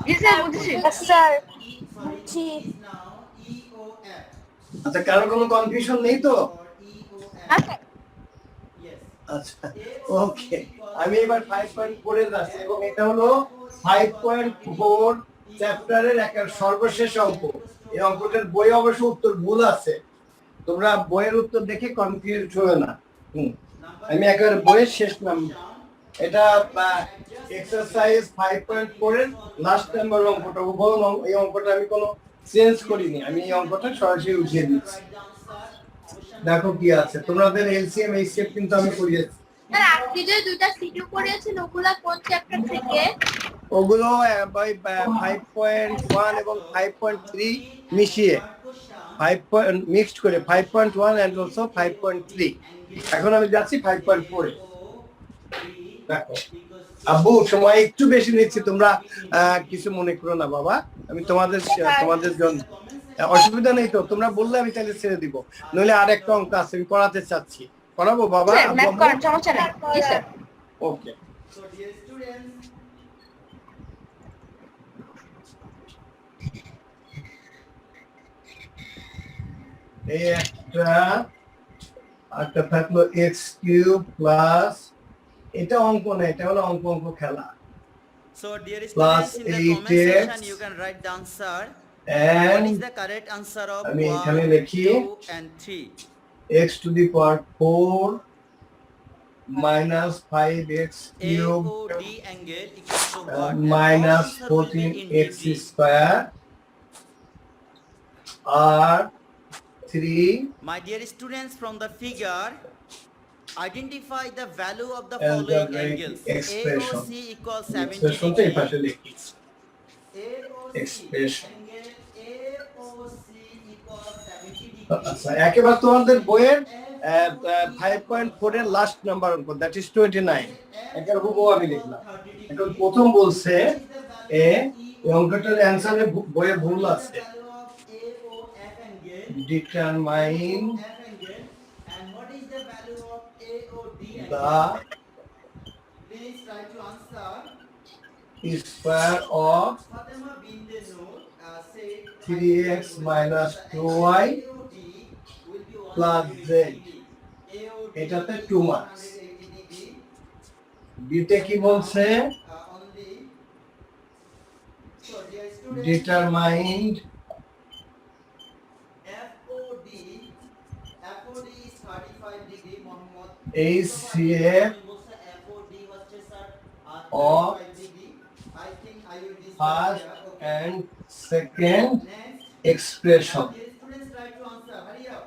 জি স্যার বুঝেছি। স্যার বুঝছি। আচ্ছা কারো কোনো কনফিউশন নেই তো? আচ্ছা আচ্ছা ওকে, আমি এবার 5.4 এর যাচ্ছি, এবং এটা হলো 5.4 চ্যাপ্টারের একটা সর্বশেষ অঙ্ক। এই অঙ্কটার বই অবশ্য উত্তর ভুল আছে, তোমরা বইয়ের উত্তর দেখে কনফিউজ হও না। আমি একেবারে বইয়ের শেষ নাম্বার, এটা এক্সারসাইজ 5.4 এর লাস্ট নাম্বার অঙ্কটা, এই অঙ্কটা আমি কোনো চেঞ্জ করিনি, আমি এই অঙ্কটা সরাসরি উঠিয়ে দিচ্ছি। দেখো কি আছে, তোমাদের এলসিএম এইচসিএফ কিন্তু আমি করিয়েছি। স্যার আপনি যে দুইটা সিকিউ করিয়েছেন ওগুলা কোন চ্যাপ্টার থেকে? ওগুলো 5.1 এবং 5.3 মিশিয়ে, 5 মিক্সড করে 5.1 এন্ড অলসো 5.3। এখন আমি যাচ্ছি 5.4 এ। দেখো আব্বু সময় একটু বেশি নিচ্ছি, তোমরা কিছু মনে করো না বাবা, আমি তোমাদের জন্য অসুবিধা নেই তো, তোমরা বললে আমি তাহলে ছেড়ে দিব, নইলে আর একটা অঙ্ক আছে আমি করাতে চাচ্ছি, করাবো বাবা? ম্যাথ করেন, সমস্যা নেই। জি স্যার। ওকে। So dear students, এই একটা থাকলো এক্স কিউব প্লাস, এটা অঙ্ক না, এটা হলো অঙ্ক খেলা, so dear Plus students, in the comment 8x section you can write down, sir, what and is the correct answer of আমি 1, এখানে লিখি 2 and 3. x to the power 4 minus 5x cube AOD angle equals to what? minus And all answer will be in 14x degree. square are 3 My dear students, from the figure, identify the value of the Algebraic following angles. expression. AOC equals 70 এক্সপ্রেশনটা এই পাশে degree. লিখি, AOC expression. angle AOC equals 70 degree. আচ্ছা একেবারে তোমাদের বইয়ের 5.4 এর last number অঙ্ক, that is 29, এটার হুবহু আমি লিখলাম। এখন প্রথম বলছে এই অঙ্কটার অ্যানসারে বইয়ে ভুল আছে, AOF angle, determine F angle, and what is the value of AOD the angle? Please try to answer. square of Fatima binte Noor said 3x minus 2y AOD will be plus 180 z, degree. AOD এটাতে 2 marks. 180 degree. বিতে কি বলছে? Only. So dear students, determined FOD is 35 degree. Mohammed HCF FOD হচ্ছে sir of 35 degree. I think I will discuss first here. Okay. and second Next. expression, Dear students, try to answer. Hurry up.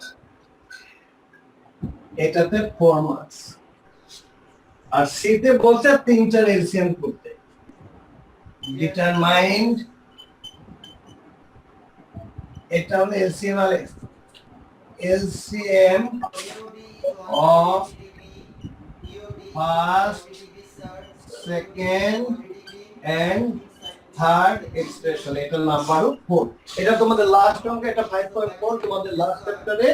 এটাতে 4 marks. আর সিতে বলছে তিনটার LCM করতে, determined এটা হলো LCM, আর LCM of first, second and third expression, এটা number 4, এটা তোমাদের লাস্ট অঙ্ক, এটা 5.4 তোমাদের লাস্ট চ্যাপ্টারে।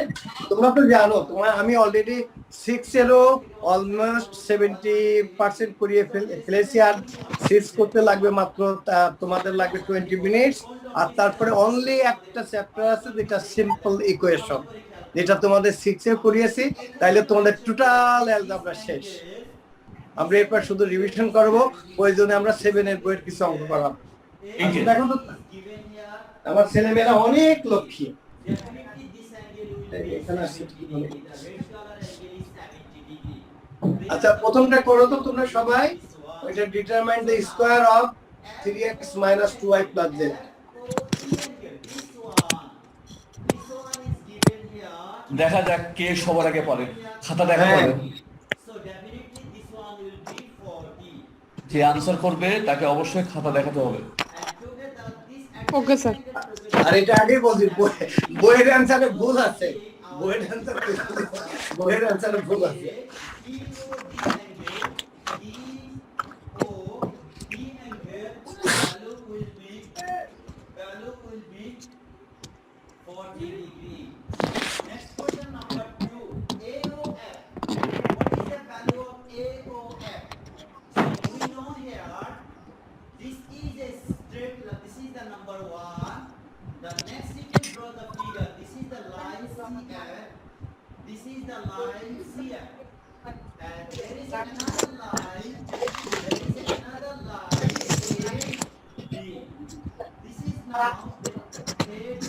তোমরা তো জানো, আমি অলরেডি 6 এরও অলমোস্ট 70% করিয়ে ফেলেছি, আর 6 করতে লাগবে মাত্র তোমাদের লাগবে 20 মিনিটস, আর তারপরে অনলি একটা চ্যাপ্টার আছে যেটা সিম্পল ইকুয়েশন, যেটা তোমাদের 6 এ করিয়েছি, তাইলে তোমাদের টোটাল অ্যালজেব্রা শেষ। আমরা এরপর শুধু রিভিশন করব, প্রয়োজনে আমরা 7 এর বইয়ের কিছু অঙ্ক করাবো। আচ্ছা, দেখো তো আমার ছেলেমেয়েরা অনেক Lakshmi. Definitely this angle will be এখানে আসছে 70 degree. The red color angle is 70 degree. আচ্ছা প্রথমটা করো তো তোমরা সবাই, ওইটা determine the square of 3x minus 2y plus z। This one is given here. দেখা যাক কে সবার আগে পারে, খাতা দেখা হ্যাঁ। পারে। So definitely this one will be 40. যে আনসার করবে তাকে অবশ্যই খাতা দেখাতে হবে। And together this Okay, sir. আর এটা আগে বলছি, বইয়ের অ্যানসারে ভুল আছে, বইয়ের অ্যানসারে ভুল আছে। value will be 40 degree. Next question number 2. AOF. What is the value of AOF? So we know here this is a straight line. This is the number 1. The next you can draw the figure. This is the line CF. This is the line CF. And there is another line. There is another line AB. This is now AB.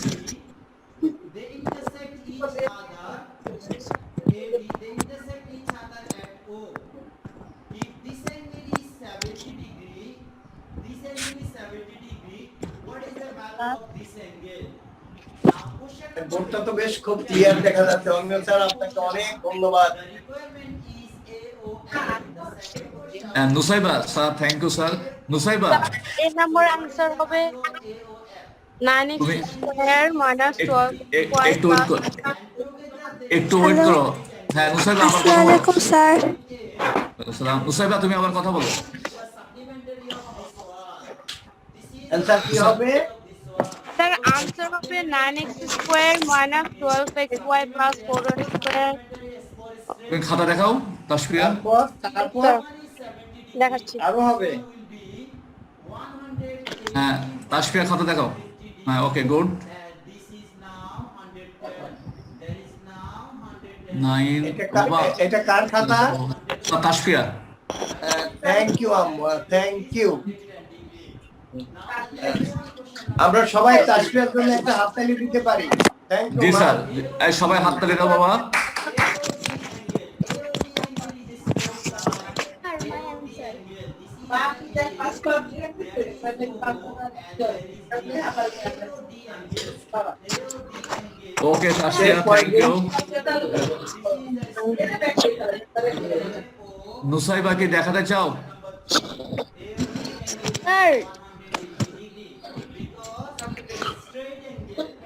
They intersect each other. AB. They intersect each other at O. If this angle is 70 degree, this angle is 70 degree. What is the value of this angle? Now question number বোর্ডটা তো বেশ খুব clear দেখা যাচ্ছে। অন্য sir আপনাকে অনেক ধন্যবাদ। The requirement is AOF. The second question. Nusaiba sir, thank you sir. Nusaiba এই নাম্বার আনসার হবে 9x তুমি- স্কয়ার মাইনাস 12 একটু ওয়েট করো, একটু ওয়েট করো। হ্যাঁ নুসাইবা আমার কথা বলো। স্যার। আসসালাম। নুসাইবা তুমি আবার কথা বলো। অ্যান্সার কি হবে? Sir, answer হবে 9x square minus 12xy plus 4y square. তুমি খাতা দেখাও তাসফিয়া। তারপর দেখাচ্ছি। আরো হবে। হ্যাঁ তাসফিয়া খাতা দেখাও। হ্যাঁ ওকে গুড। 9 বাবা এটা কার খাতা? তাসফিয়া। থ্যাংক ইউ আম্মু, থ্যাংক ইউ। আমরা সবাই তাসফিয়ার জন্য একটা হাততালি দিতে পারি। থ্যাংক ইউ জি মা। স্যার, এই সবাই হাততালি দাও বাবা। ওকে তাসফিয়া, থ্যাংক ইউ। নুসাইবা কি দেখাতে চাও? স্যার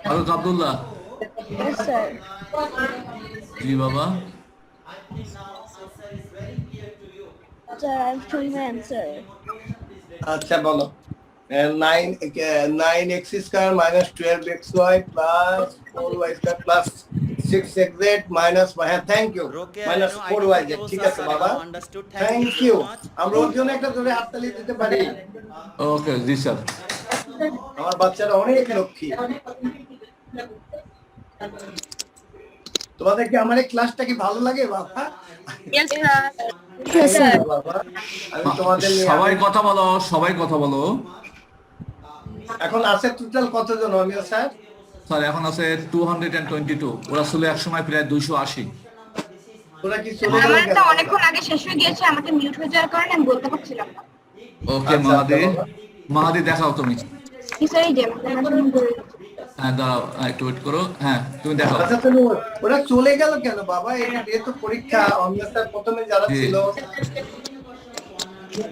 ফারুক আব্দুল্লাহ। স্যার জি বাবা। Sir I am showing my answer. আচ্ছা বলো। 9x square minus 12xy plus 4y square plus 6xz minus, হ্যাঁ থ্যাংক ইউ, মাইনাস 4yz। ঠিক আছে বাবা, থ্যাংক ইউ। আমরা ওর জন্য একটা ধরে হাততালি দিতে পারি। ওকে জি স্যার। আমার বাচ্চারা অনেক লক্ষ্মী। তোমাদের কি আমার এই ক্লাসটা কি ভালো লাগে বাবা? Yes, sir. Yes, sir. বাবা আমি তোমাদের নিয়ে সবাই কথা বলো, সবাই কথা বলো। এখন আছে টোটাল কতজন অমিয় স্যার? স্যার এখন আছে 222। ওরা ছিল এক সময় প্রায় 280। তোরা কি চলে গেল? আমারটা অনেকক্ষণ আগে শেষ হয়ে গিয়েছে, আমাকে মিউট হয়ে যাওয়ার কারণে আমি বলতে পারছিলাম না। ওকে আচ্ছা, মাহাদি, বাবা। মাহাদি দেখাও তুমি। কি স্যার, এই যে হ্যাঁ দাঁড়াও, একটু ওয়েট করো। হ্যাঁ তুমি দেখাও। আচ্ছা তুমি ওরা চলে গেল কেন বাবা? এটা তো পরীক্ষা। অমিয় স্যার প্রথমে যারা জি। ছিল।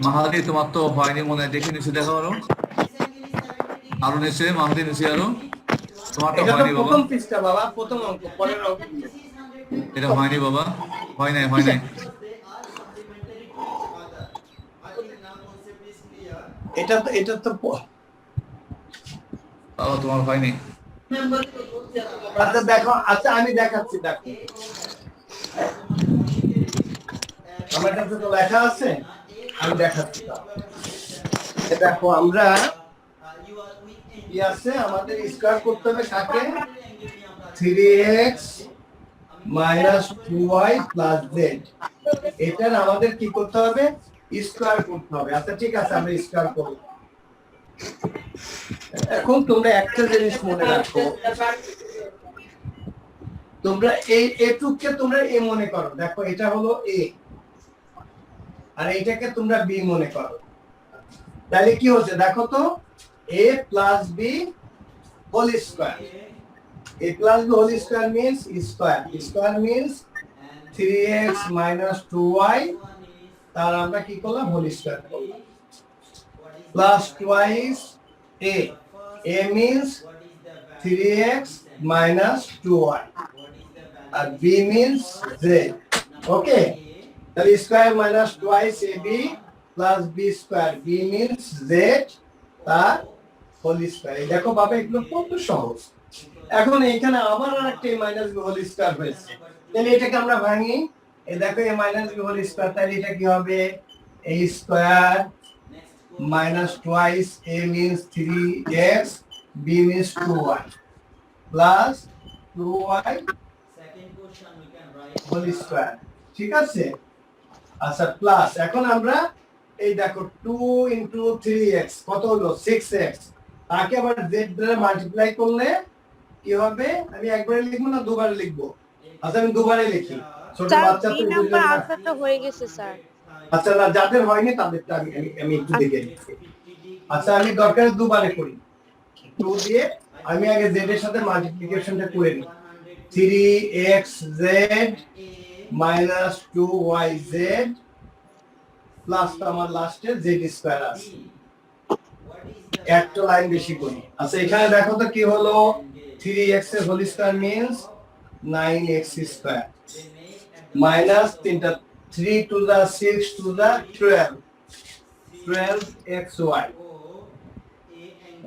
মাহাদি তোমার তো হয়নি মনে হয়, দেখে নিচে দেখাও আরো নিচে। মাহাদি নিচে আরো। তোমারটা এটা তো হয়নি বাবা, প্রথম পৃষ্ঠা বাবা, প্রথম অঙ্ক, পরের অঙ্ক। এটা হয়নি বাবা, হয় নাই, হয় নাই। এটা তো বাবা তোমার হয়নি। আচ্ছা দেখো, আচ্ছা আমি দেখাচ্ছি, দেখো আমার কাছে তো লেখা আছে, আমি দেখাচ্ছি। দেখো আমরা কি আছে, আমাদের স্কয়ার করতে হবে কাকে? 3x minus 2y plus z। এটার আমাদের কি করতে হবে? স্কয়ার করতে হবে। আচ্ছা ঠিক আছে, আমরা স্কয়ার করব। এখন তোমরা একটা জিনিস মনে রাখো, তোমরা এই এটুককে তোমরা এ মনে করো। দেখো এটা হলো এ, আর এটাকে তোমরা বি মনে করো। তাহলে কি হচ্ছে দেখো তো, a plus b whole square. A plus b whole square means square. Square means 3x minus 2y. তার আমরা কি করলাম? হোল স্কয়ার করলাম। Plus twice a. A means 3x minus 2y. আর b means z. Okay. তাহলে square minus twice ab plus b square. b means z তার whole square. এই দেখো বাবা, এগুলো কত সহজ। এখন এখানে আবার আরেকটা মাইনাস b হোল স্কয়ার হয়েছে। তাহলে এটাকে আমরা ভাঙি। এই দেখো এই মাইনাস b হোল স্কয়ার, তাহলে এটা কি হবে? a square minus twice a means 3x, b means 2y plus 2y whole square. ঠিক আছে? আচ্ছা প্লাস, এখন আমরা এই দেখো 2 into 3x কত হলো? 6x। তাকে আবার z দ্বারা মাল্টিপ্লাই করলে কি হবে? আমি একবারে লিখবো না দুবারে লিখবো? আচ্ছা আমি দুবারে লিখি, ছোট স্যার বাচ্চা বি তো নাম্বার বুঝবে না। আনসারটা হয়ে গেছে স্যার। আচ্ছা না, যাদের হয়নি তাদেরটা আমি একটু দেখে নিচ্ছি। আচ্ছা আমি দরকার দুবারে করি। 2 দিয়ে আমি আগে z এর সাথে মাল্টিপ্লিকেশনটা করে নিই। 3xz minus 2yz প্লাস আমার লাস্টে z স্কয়ার আছে। একটা লাইন বেশি করি। আচ্ছা এখানে দেখো তো কি হলো? 3x এর whole square means 9x square minus 3টা 3 to the 6 to the 12 12xy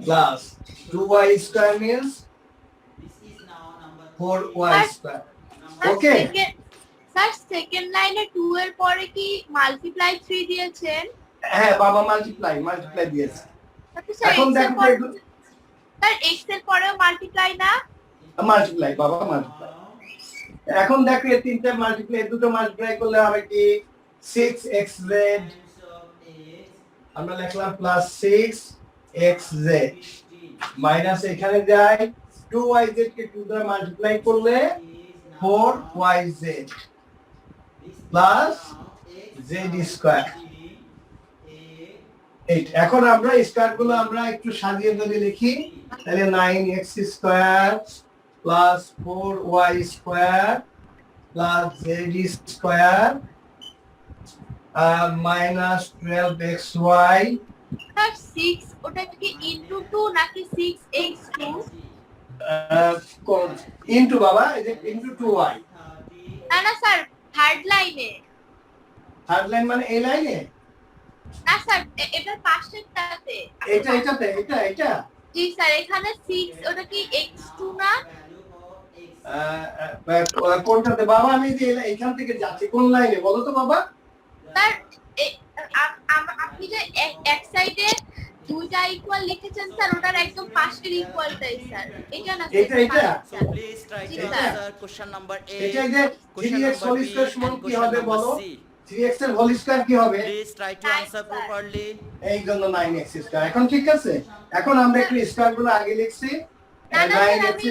plus 2y square means this is now number 4y square. Okay. Sir second লাইনে 2 এর পরে কি মাল্টিপ্লাই 3 দিয়েছেন? হ্যাঁ বাবা মাল্টিপ্লাই দিয়েছে। তাহলে স্যার এখন x এর দেখো পরে স্যার x এর পরেও মাল্টিপ্লাই না? মাল্টিপ্লাই বাবা মাল্টিপ্লাই। এখন দেখো এই তিনটা মাল্টিপ্লাই দুটো মাল্টিপ্লাই করলে হবে কি 6xz আমরা লিখলাম প্লাস 6xz মাইনাস এখানে যায় 2yz কে 2 দ্বারা মাল্টিপ্লাই করলে 4yz প্লাস z স্কয়ার। এখন আমরা স্কয়ার গুলো আমরা একটু সাজিয়ে যদি লিখি তাহলে 9x square plus 4y square plus z square আর মাইনাস 12xy। স্যার 6 ওটা কি ইনটু 2 নাকি 6x2? ইনটু বাবা এই যে ইনটু 2y। না না স্যার থার্ড লাইনে। থার্ড লাইন মানে এই লাইনে? না স্যার এটার পাশেরটাতে। এটা জি স্যার এখানে 6 ওটা কি x2 না? কোনটাতে বাবা আমি যে এখান থেকে যাচ্ছি কোন লাইনে বলো তো বাবা? স্যার আপনি যে এক সাইডে দুইটা ইকুয়াল লিখেছেন স্যার ওটার একদম পাশের ইকুয়ালটাই স্যার এটা না স্যার এটা so please try to Yes, sir. answer question number A. এটা যে Question 3x number whole B square সমান and কি question হবে number বলো? C. 3x এর হোল স্কয়ার কি হবে? Please try to Nine, answer sir. properly. এই জন্য 9x স্কয়ার। এখন ঠিক আছে, এখন আমরা একটু স্কয়ার গুলো আগে লিখছি। না না স্যার 9x আমি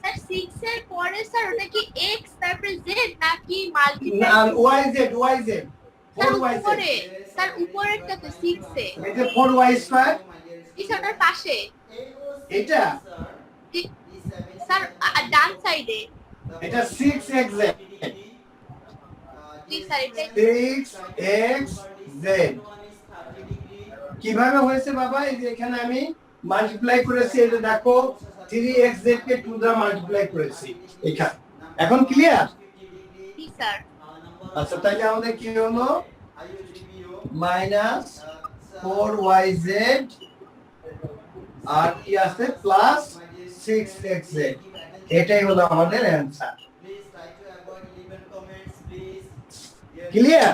স্যার 6 এর পরে স্যার ওটা কি x তারপরে z নাকি মাল্টিপ্লাই? yz 4yz স্যার উপরেরটাতে 6 এ এই যে 4y স্কয়ার কি ওটার পাশে এটা স্যার ডান সাইডে এটা 6xz জি স্যার এটা 6xz কিভাবে হয়েছে বাবা? এই যে এখানে আমি মাল্টিপ্লাই করেছি, এই যে দেখো 3xz কে 2 দ্বারা মাল্টিপ্লাই করেছি এখানে। এখন ক্লিয়ার? জি স্যার। আচ্ছা তাহলে আমাদের কি হলো মাইনাস 4yz আর কি আছে প্লাস 6xz। এটাই হলো আমাদের answer. Please try to avoid even comments, please. Clear?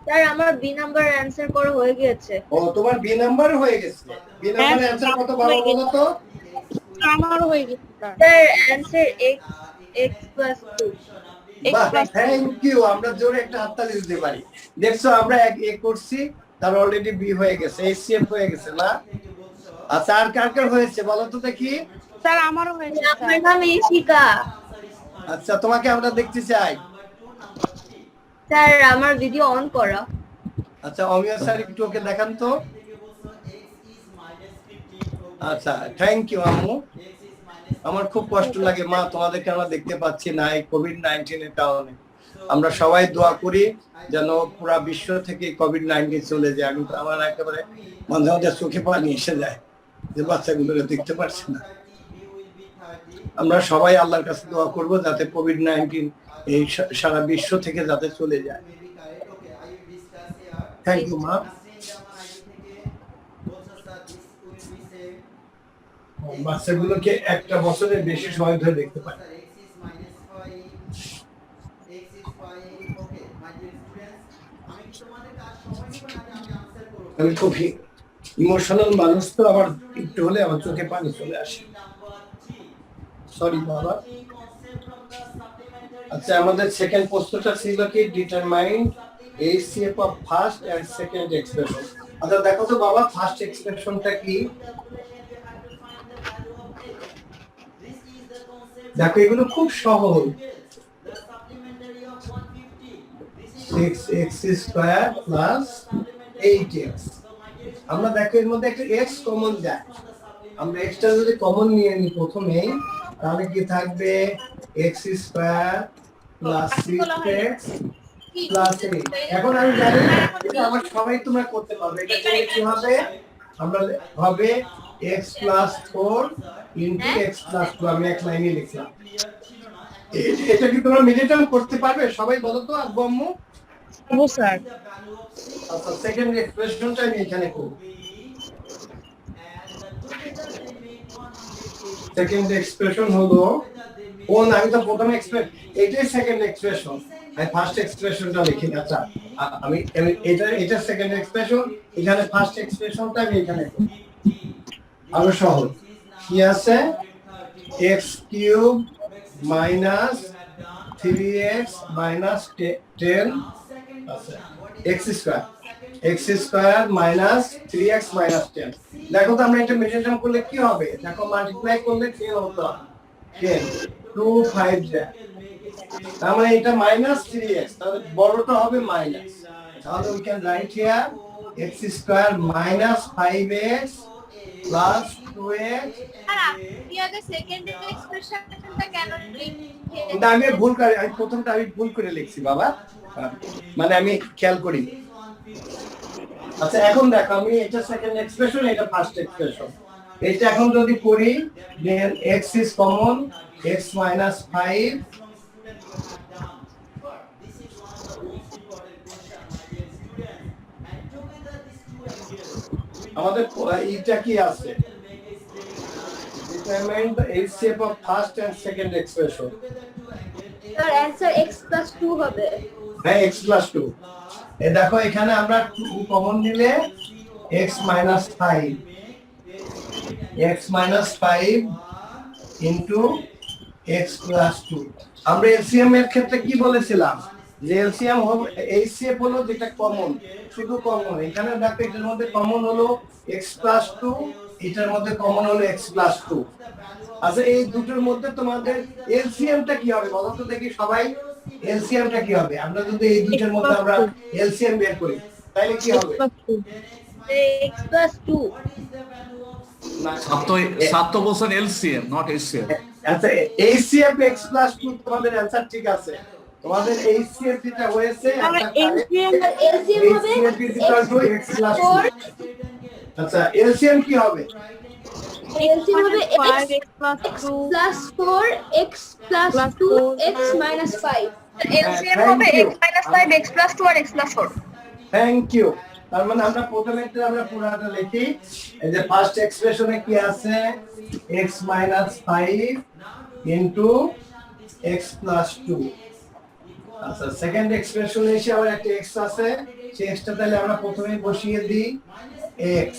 Sir আমার বি নাম্বার অ্যানসার করা হয়ে গিয়েছে। ও তোমার বি নাম্বার হয়ে গেছে। বি নাম্বার অ্যানসার কত বাবা বলো তো? আমারও হয়ে গেছে sir. Sir answer x + 2। Thank you, আমরা জোরে একটা হাততালি দিতে পারি। দেখছো আমরা এক করছি তার অলরেডি বি হয়ে গেছে, এইচসিএফ হয়ে গেছে না? আচ্ছা আর কার কার হয়েছে বলো তো দেখি? স্যার আমারও হয়েছে আমার স্যার। নাম ইশিকা। আচ্ছা তোমাকে আমরা দেখতে চাই। স্যার আমার ভিডিও অন করা। আচ্ছা অমিয় স্যার একটু ওকে দেখান তো। আচ্ছা থ্যাংক ইউ আম্মু। আমার খুব কষ্ট লাগে মা, তোমাদেরকে আমরা দেখতে পাচ্ছি না এই কোভিড-19 এর কারণে। আমরা সবাই দোয়া করি যেন পুরো বিশ্ব থেকে কোভিড-19 চলে যায়। আমি তো আমার একেবারে মাঝে মাঝে চোখে পানি এসে যায় যে বাচ্চাগুলোকে দেখতে পারছি না। আমরা সবাই আল্লাহর কাছে দোয়া করব যাতে কোভিড-19 এই সারা বিশ্ব থেকে যাতে চলে যায়। থ্যাংক ইউ মা। বাচ্চাগুলোকে একটা বছরের বেশি সময় ধরে দেখতে পাই। আমি খুব ইমোশনাল মানুষ তো, আমার একটু হলে আমার চোখে পানি চলে আসে। সরি বাবা। আচ্ছা আমাদের সেকেন্ড প্রশ্নটা ছিল কি determine HCF of first and second expression. আচ্ছা দেখো তো বাবা ফার্স্ট এক্সপ্রেশনটা কি? দেখো এগুলো খুব সহজ। 6x square plus 8x। আমরা দেখো এর মধ্যে একটা x কমন যায়, আমরা x টা যদি কমন নিয়ে নিই প্রথমেই তাহলে কি থাকবে x square plus 6x plus 8। এখন আমি জানি এটা আমার সবাই তোমরা করতে পারবে। এটা করলে কি হবে? আমরা হবে x plus 4 into x plus 2। আমি এক লাইনে লিখলাম। এটা কি তোমরা মিডিয়েটার করতে পারবে সবাই বলো তো আব্বু আম্মু? ও স্যার। আচ্ছা সেকেন্ড এক্সপ্রেশনটা আমি এখানে করব। সেকেন্ড এক্সপ্রেশন হলো কোন, আমি তো প্রথম এক্সপ্রেশন, এটাই সেকেন্ড এক্সপ্রেশন, আমি ফার্স্ট এক্সপ্রেশনটা লিখি। আচ্ছা আমি এটা সেকেন্ড এক্সপ্রেশন, এখানে ফার্স্ট এক্সপ্রেশনটা আমি এখানে করি। আরো সহজ কি আছে, x cube minus 3x minus 10 আছে x square minus 3x minus 10। দেখো তো আমরা এটা মেজারমেন্ট করলে কি হবে, দেখো মাল্টিপ্লাই করলে কি হতো 10 2 5 যায়, তার মানে এটা মাইনাস 3x, তাহলে বড়টা হবে মাইনাস, তাহলে we can write here x square minus 5x plus 2x। আর আপনি আগে সেকেন্ড এক্সপ্রেশনটা কেন লিখেছেন? না আমি ভুল করে, আমি প্রথমটা আমি ভুল করে লিখছি বাবা, মানে আমি খেয়াল করি। আচ্ছা এখন দেখো আমি এটা সেকেন্ড এক্সপ্রেশন, এটা ফার্স্ট এক্সপ্রেশন, এটা এখন যদি করি দেন x is common, x minus 5 আমাদের এটা কি আছে, determine the HCF of first and second expression। Sir answer x plus 2 হবে। হ্যাঁ x plus 2, এ দেখো এখানে আমরা 2 কমন নিলে x minus 5 into x plus 2। আমরা এলসিএম এর ক্ষেত্রে কি বলেছিলাম যে এলসিএম হবে এইচসিএফ হলো যেটা কমন, শুধু কমন, এখানে দেখো এটার মধ্যে কমন হলো x plus 2, এটার মধ্যে কমন হলো x plus 2। আচ্ছা এই দুটোর মধ্যে তোমাদের এলসিএমটা কি হবে বলো তো দেখি সবাই, এলসিএমটা কি হবে, আমরা যদি এই দুটোর মধ্যে আমরা এলসিএম বের করি তাহলে কি হবে, x plus 2। সাত তো বলছেন এলসিএম নট এইচসিএম। আচ্ছা এইচসিএফ x plus 2 তোমাদের অ্যানসার ঠিক আছে, তোমাদের এইচসিএফ যেটা হয়েছে এলসিএম হবে x plus 2। আচ্ছা এলসিএম কি হবে, এলসিএম হবে x plus 4 x plus 2 x minus 5। LCM হবে x minus 5 x plus 2 আর x plus 4। Thank you. তার মানে আমরা প্রথমেটা আমরা পুরোটা লিখি, এই যে ফার্স্ট এক্সপ্রেশনে কি আছে x minus 5 into x plus 2। আচ্ছা সেকেন্ড এক্সপ্রেশনে এসে আবার একটা x আছে, সেই xটা তাহলে আমরা প্রথমে বসিয়ে দিই x,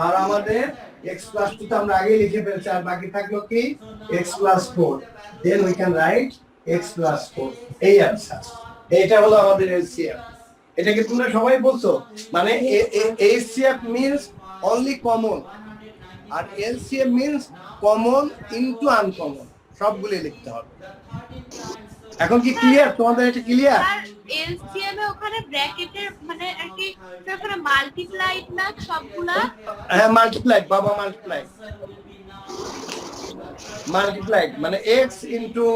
আর আমাদের x plus 2 তো আমরা আগে লিখে ফেলেছি, আর বাকি থাকলো কি x plus 4, then we can write x plus 4। এই आंसर, এটা হলো আমাদের এলসিএম। এটা কি তোমরা সবাই বলছো, মানে এইচসিএফ মিন্স অনলি কমন, আর LCM means common into uncommon, সবগুলো লিখতে হবে। এখন কি ক্লিয়ার তোমাদের, এটা ক্লিয়ার? আর এলসিএম এ ওখানে ব্র্যাকেটের মানে আর কি ওখানে মাল্টিপ্লাইড না সবগুলা? হ্যাঁ মাল্টিপ্লাইড বাবা, মাল্টিপ্লাইড মানে x into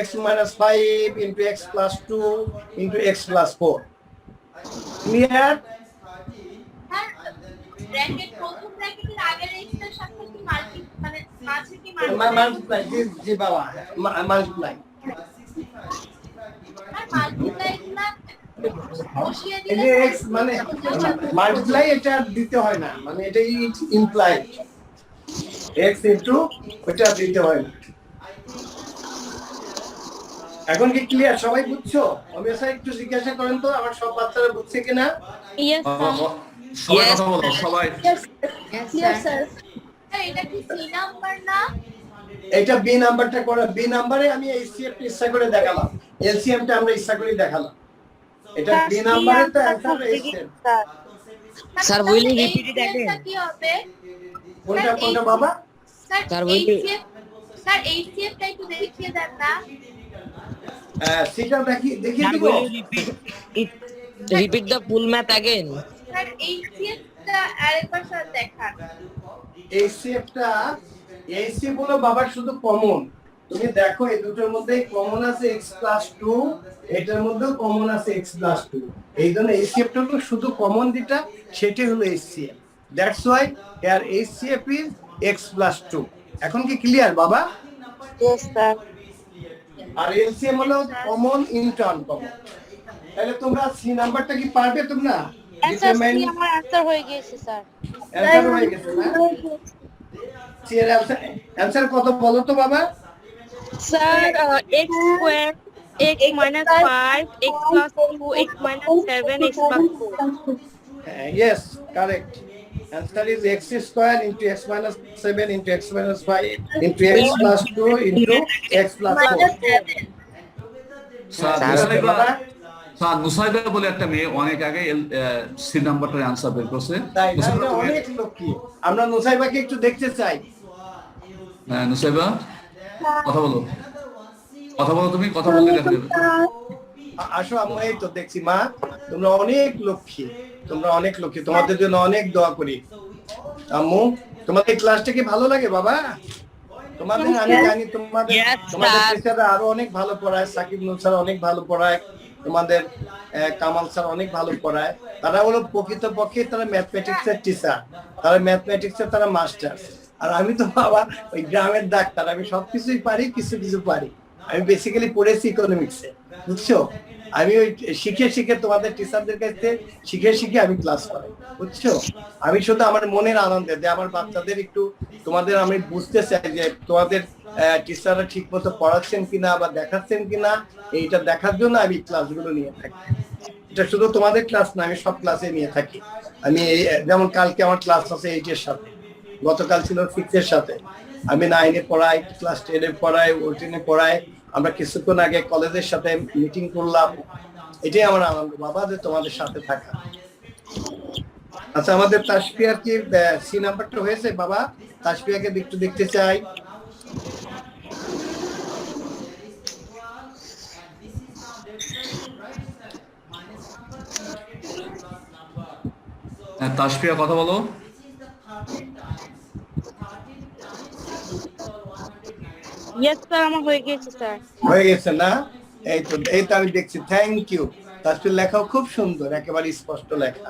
x minus 5 into x plus 2 into x plus 4। Clear? আর ব্র্যাকেট প্রথম ব্র্যাকেটের আগের এক্সের সাথে কি মানে মাঝে কি মাল্টিপ্লাই, জি বাবা মাল্টিপ্লাই। আর মাল্টিপ্লাইড না বসিয়ে এই দিলে যে x মানে মাল্টিপ্লাই, এটা দিতে হয় না, মানে এটা ইমপ্লাইড, x into ওটা দিতে হয় না। এখন কি ক্লিয়ার, সবাই বুঝছো? আমি স্যার একটু জিজ্ঞাসা করেন তো আমার সব বাচ্চারা বুঝছে কিনা? Yes, sir. সবাই কথা বলো, সবাই। Clear sir. এটা কি সি নাম্বার না? এটা বি নাম্বারটা করে, বি নাম্বারে আমি এইচসিএফ ইচ্ছা করে দেখালাম, এলসিএমটা আমরা ইচ্ছা করে দেখালাম। এটা বি নাম্বারে তো answer HCF. Sir will you repeat it এটা अगेन? কি হবে? কোনটা বাবা? স্যার এইচসিএফ, স্যার এইচসিএফটা একটু দেখিয়ে দেন না। সেটা দেখিয়ে দিব। Repeat the full math again. Sir এইচসিএফটা আরেকবার স্যার দেখান। এইচসিএফ হলো বাবার শুধু কমন, তুমি দেখো এই দুটোর মধ্যে কমন আছে x plus 2, এটার মধ্যেও কমন আছে x plus 2, এই জন্য এইচসিএফটা হলো শুধু কমন যেটা সেটাই হলো HCF. That's why here HCF is x plus 2। এখন কি ক্লিয়ার বাবা? Yes, sir. আর এলসিএম হলো কমন ইনটু আনকমন। তাহলে তোমরা সি নাম্বারটা কি পারবে তোমরা? Answer C আমার answer হয়ে গেছে স্যার। অ্যানসার হয়ে গেছে না? সি এর অ্যান্সার কত বলো তো বাবা? Sir, x square, x minus 5, x plus 2, x minus 7, x plus 4. Yes, correct. Answer is x square into x minus 7 into x minus 5 into x plus 2 into x plus 4. Sir Nusaiba বলে একটা মেয়ে অনেক আগে C নাম্বারটার answer বের করছে। তাই না? এটা অনেক লক্ষ্মী। আমরা নুসাইবাকে একটু দেখতে চাই। হ্যাঁ নুসাইবা কথা বলো তুমি কথা বলতে দেখা যাবে। আসো আমি এই তো দেখছি মা, তোমরা অনেক লক্ষ্মী, তোমাদের জন্য অনেক দোয়া করি। আম্মু তোমাদের ক্লাসটা কি ভালো লাগে বাবা? তোমাদের আমি জানি তোমাদের টিচাররা আরো অনেক ভালো পড়ায়, সাকিব নুর স্যার অনেক ভালো পড়ায়, তোমাদের কামাল স্যার অনেক ভালো পড়ায়। তারা হলো প্রকৃতপক্ষে তারা ম্যাথমেটিক্স এর টিচার, তারা ম্যাথমেটিক্স এর তারা মাস্টার। আর আমি তো বাবা ওই গ্রামের ডাক্তার, আমি সবকিছুই পারি, কিছু পারি। আমি বেসিক্যালি পড়েছি ইকোনমিক্সে, বুঝছো? আমি ওই শিখে তোমাদের টিচারদের কাছে শিখে আমি ক্লাস করাই, বুঝছো? আমি শুধু আমার মনের আনন্দে যে আমার বাচ্চাদের একটু তোমাদের আমি বুঝতে চাই যে তোমাদের টিচাররা ঠিক মতো পড়াচ্ছেন কিনা বা দেখাচ্ছেন কিনা, এইটা দেখার জন্য আমি ক্লাসগুলো নিয়ে থাকি। এটা শুধু তোমাদের ক্লাস না, আমি সব ক্লাসে নিয়ে থাকি। আমি যেমন কালকে আমার ক্লাস আছে 8 এর সাথে, গতকাল ছিল 6 এর সাথে, আমি 9 এ পড়াই, ক্লাস 10 এ পড়াই, 14 এ পড়াই। আমরা কিছুক্ষণ আগে কলেজের সাথে মিটিং করলাম। এটাই আমার আনন্দ বাবা, যে তোমাদের সাথে থাকা। আচ্ছা আমাদের তাসফিয়ার কি সি নাম্বারটা হয়েছে বাবা? তাসফিয়াকে একটু দেখতে চাই। তাসফিয়া কথা বলো। Yes, sir, আমার হয়ে গেছে স্যার। হয়ে গেছে না? এই তো আমি দেখছি। Thank you. তাসফিয়ার লেখাও খুব সুন্দর, একেবারে স্পষ্ট লেখা।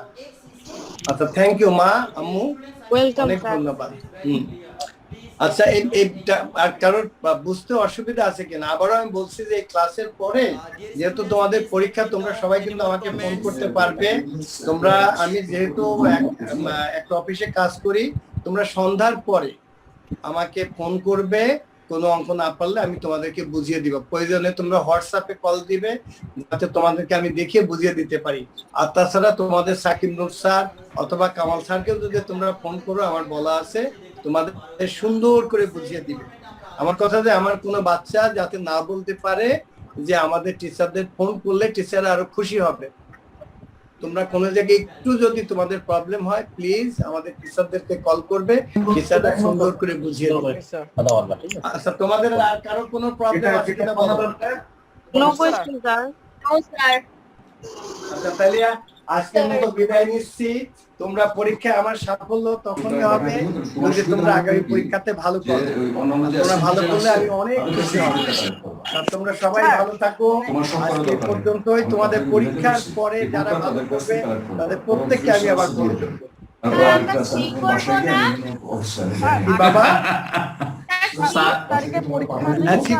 আচ্ছা থ্যাংক ইউ মা, আম্মু, ওয়েলকাম অনেক স্যার। ধন্যবাদ। আচ্ছা এইটা আর কারোর বুঝতে অসুবিধা আছে কিনা? আবারও আমি বলছি যে এই ক্লাসের পরে যেহেতু তোমাদের পরীক্ষা, তোমরা সবাই কিন্তু আমাকে ফোন করতে পারবে। তোমরা, আমি যেহেতু একটা অফিসে কাজ করি, তোমরা সন্ধ্যার পরে আমাকে ফোন করবে। কোনো অঙ্ক না পারলে আমি তোমাদেরকে বুঝিয়ে দিব। প্রয়োজনে তোমরা হোয়াটসঅ্যাপে কল দিবে, যাতে তোমাদেরকে আমি দেখিয়ে বুঝিয়ে দিতে পারি। আর তাছাড়া তোমাদের সাকিব নুর স্যার অথবা কামাল স্যারকেও যদি তোমরা ফোন করো, আমার বলা আছে তোমাদের সুন্দর করে বুঝিয়ে দিবে। আমার কথা যে আমার কোনো বাচ্চা যাতে না বলতে পারে যে আমাদের টিচারদের ফোন করলে টিচাররা আরো খুশি হবে। তোমরা কোনো জায়গায় একটু যদি তোমাদের প্রবলেম হয়, প্লিজ আমাদের টিচারদেরকে কল করবে, টিচাররা সুন্দর করে বুঝিয়ে দেবে। আচ্ছা তোমাদের আর কারো কোনো প্রবলেম আছে কিনা বলো? No question sir. No sir. আচ্ছা তাহলে আজকের মতো বিদায় নিচ্ছি। তোমরা পরীক্ষায় আমার সাফল্য তখনই হবে যদি তোমরা আগামী পরীক্ষাতে ভালো করো। তোমরা ভালো করলে আমি অনেক খুশি হব। আর তোমরা সবাই ভালো থাকো। আজকে পর্যন্তই। তোমাদের পরীক্ষার পরে যারা ভালো করবে তাদের প্রত্যেককে আমি আবার ফোন করবো। বাবা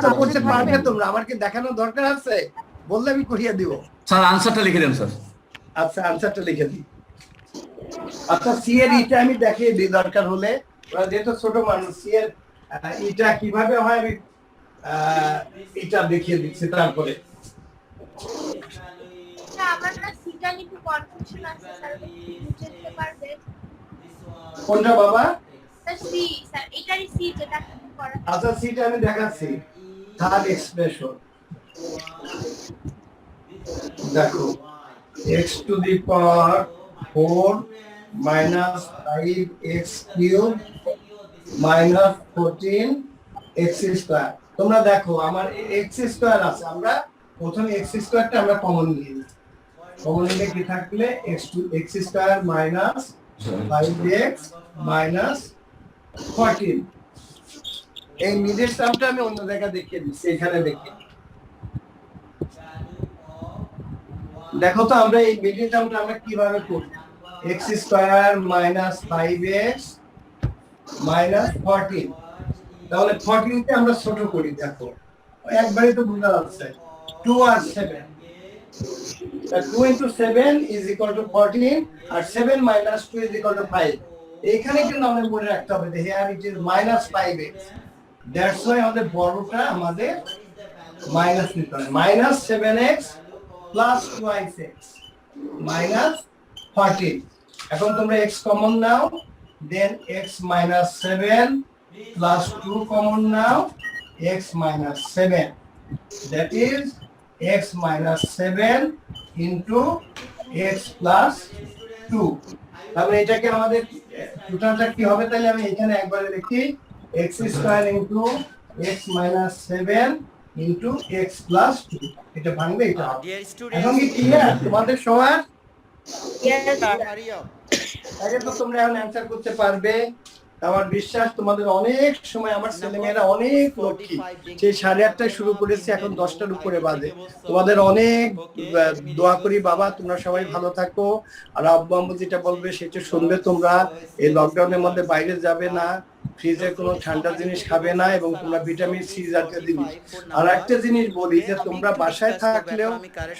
তো করতে পারবে তোমরা? আমার কি দেখানোর দরকার আছে? বললে আমি করিয়ে দিব। স্যার আনসারটা লিখে দেন স্যার। আচ্ছা আনসারটা লিখে দিই। আচ্ছা সি এর ইটা আমি দেখিয়ে দিই দরকার হলে। ওরা যেহেতু ছোট মানুষ, সি এর ইটা কিভাবে হয় আমি এটা দেখিয়ে দিচ্ছি। তারপরে আমার না সিটা একটু কনফিউশন আছে স্যার, বুঝে দিতে পারবে? কোনটা বাবা? স্যার সি, স্যার এটারই সি যেটা করা। আচ্ছা সিটা আমি দেখাচ্ছি। থার্ড এক্সপ্রেশন দেখো, x to the power 4 minus 5x cube minus 14 x square। তোমরা দেখো আমার x square আছে, আমরা প্রথমে x squareটা আমরা কমন নিয়ে নিই। কমন নিলে কি থাকলে x square minus 5x minus 14। এই মিডল টার্মটা আমি অন্য জায়গায় দেখিয়ে দিচ্ছি, এখানে দেখি। দেখো তো আমরা এই মিডল টার্মটা আমরা কিভাবে করব? x square minus 5x minus 14। তাহলে 14 কে আমরা ছোট করি। দেখো একবারই তো বোঝা যাচ্ছে 2 আর 7। 2 into 7 is equal to 14 R 7 minus 2 is equal to 5। এখানে কিন্তু আমাদের মনে রাখতে হবে যে here it is -5x, that's why আমাদের বড়টা আমাদের মাইনাস নিতে হবে, -7x প্লাস 2x -14। এখন তোমরা x কমন নাও, দেন x -7 প্লাস 2 কমন নাও, x -7, that is x -7 into x plus 2। তাহলে এটাকে আমাদের টোটালটা কি হবে, তাহলে আমি এখানে একবারে লিখি x square into x -7 into x plus 2, এটা ভাঙবে এটা হবে। Dear এখন students, কি ক্লিয়ার তোমাদের সবার? Yes, sir. hurry up. আগে তো তোমরা এখন অ্যানসার করতে পারবে। আমার বিশ্বাস তোমাদের অনেক সময়, আমার ছেলেমেয়েরা অনেক লক্ষ্মী, সেই 8:30টায় শুরু করেছি, এখন 10টার উপরে বাজে। তোমাদের অনেক দোয়া করি বাবা, তোমরা সবাই ভালো থাকো। আর আব্বু আম্মু যেটা বলবে সেটা শুনবে তোমরা। এই লকডাউনের মধ্যে বাইরে যাবে না, ফ্রিজে কোনো ঠান্ডা জিনিস খাবে না, এবং তোমরা ভিটামিন সি জাতীয় জিনিস। আর একটা জিনিস বলি যে তোমরা বাসায় থাকলেও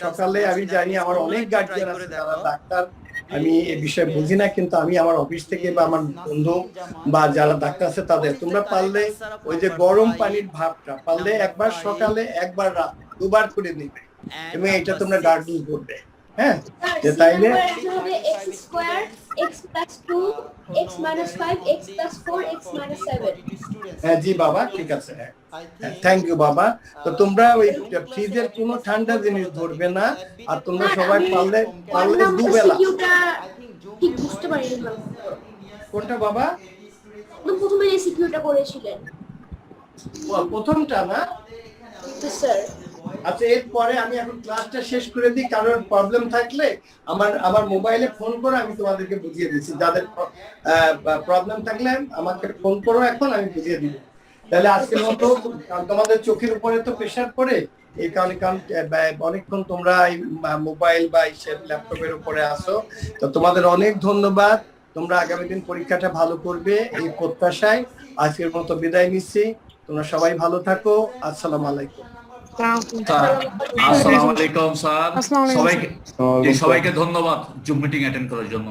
সকালে, আমি জানি আমার অনেক গার্জিয়ান আছে যারা ডাক্তার, আমি এই বিষয়ে বুঝি না, কিন্তু আমি আমার অফিস থেকে বা আমার বন্ধু বা যারা ডাক্তার আছে তাদের, তোমরা পারলে ওই যে গরম পানির ভাপটা পারলে একবার সকালে একবার রাত দুবার করে নিবে, এবং এটা তোমরা গার্গল করবে। হ্যাঁ, যে তাইলে x square x plus 2 x minus 5 x plus 4 x minus 7। হ্যাঁ জি বাবা, ঠিক আছে, থ্যাংক ইউ বাবা। তো তোমরা ওই ফ্রিজের কোনো ঠান্ডা জিনিস ধরবে না, আর তোমরা সবাই পারলে দুবেলা। ঠিক বুঝতে পারিনি কোনটা বাবা? একদম প্রথমে যে সিকিউটা করেছিলেন প্রথমটা না? স্যার। আচ্ছা, এরপরে আমি এখন ক্লাসটা শেষ করে দিই, কারণ প্রবলেম থাকলে আমার মোবাইলে ফোন করে আমি তোমাদেরকে বুঝিয়ে দিচ্ছি। যাদের প্রবলেম থাকলে আমাকে ফোন করো, এখন আমি বুঝিয়ে দিব। তাহলে আজকের মতো তোমাদের চোখের উপরে তো প্রেশার পড়ে, এই কারণে অনেকক্ষণ তোমরা মোবাইল বা ল্যাপটপের উপরে আসো। তো তোমাদের অনেক ধন্যবাদ, তোমরা আগামী দিন পরীক্ষাটা ভালো করবে এই প্রত্যাশায় আজকের মতো বিদায় নিচ্ছি। তোমরা সবাই ভালো থাকো। আসসালামু আলাইকুম। আসসালামু আলাইকুম স্যার, সবাইকে ধন্যবাদ জুম মিটিং অ্যাটেন্ড করার জন্য।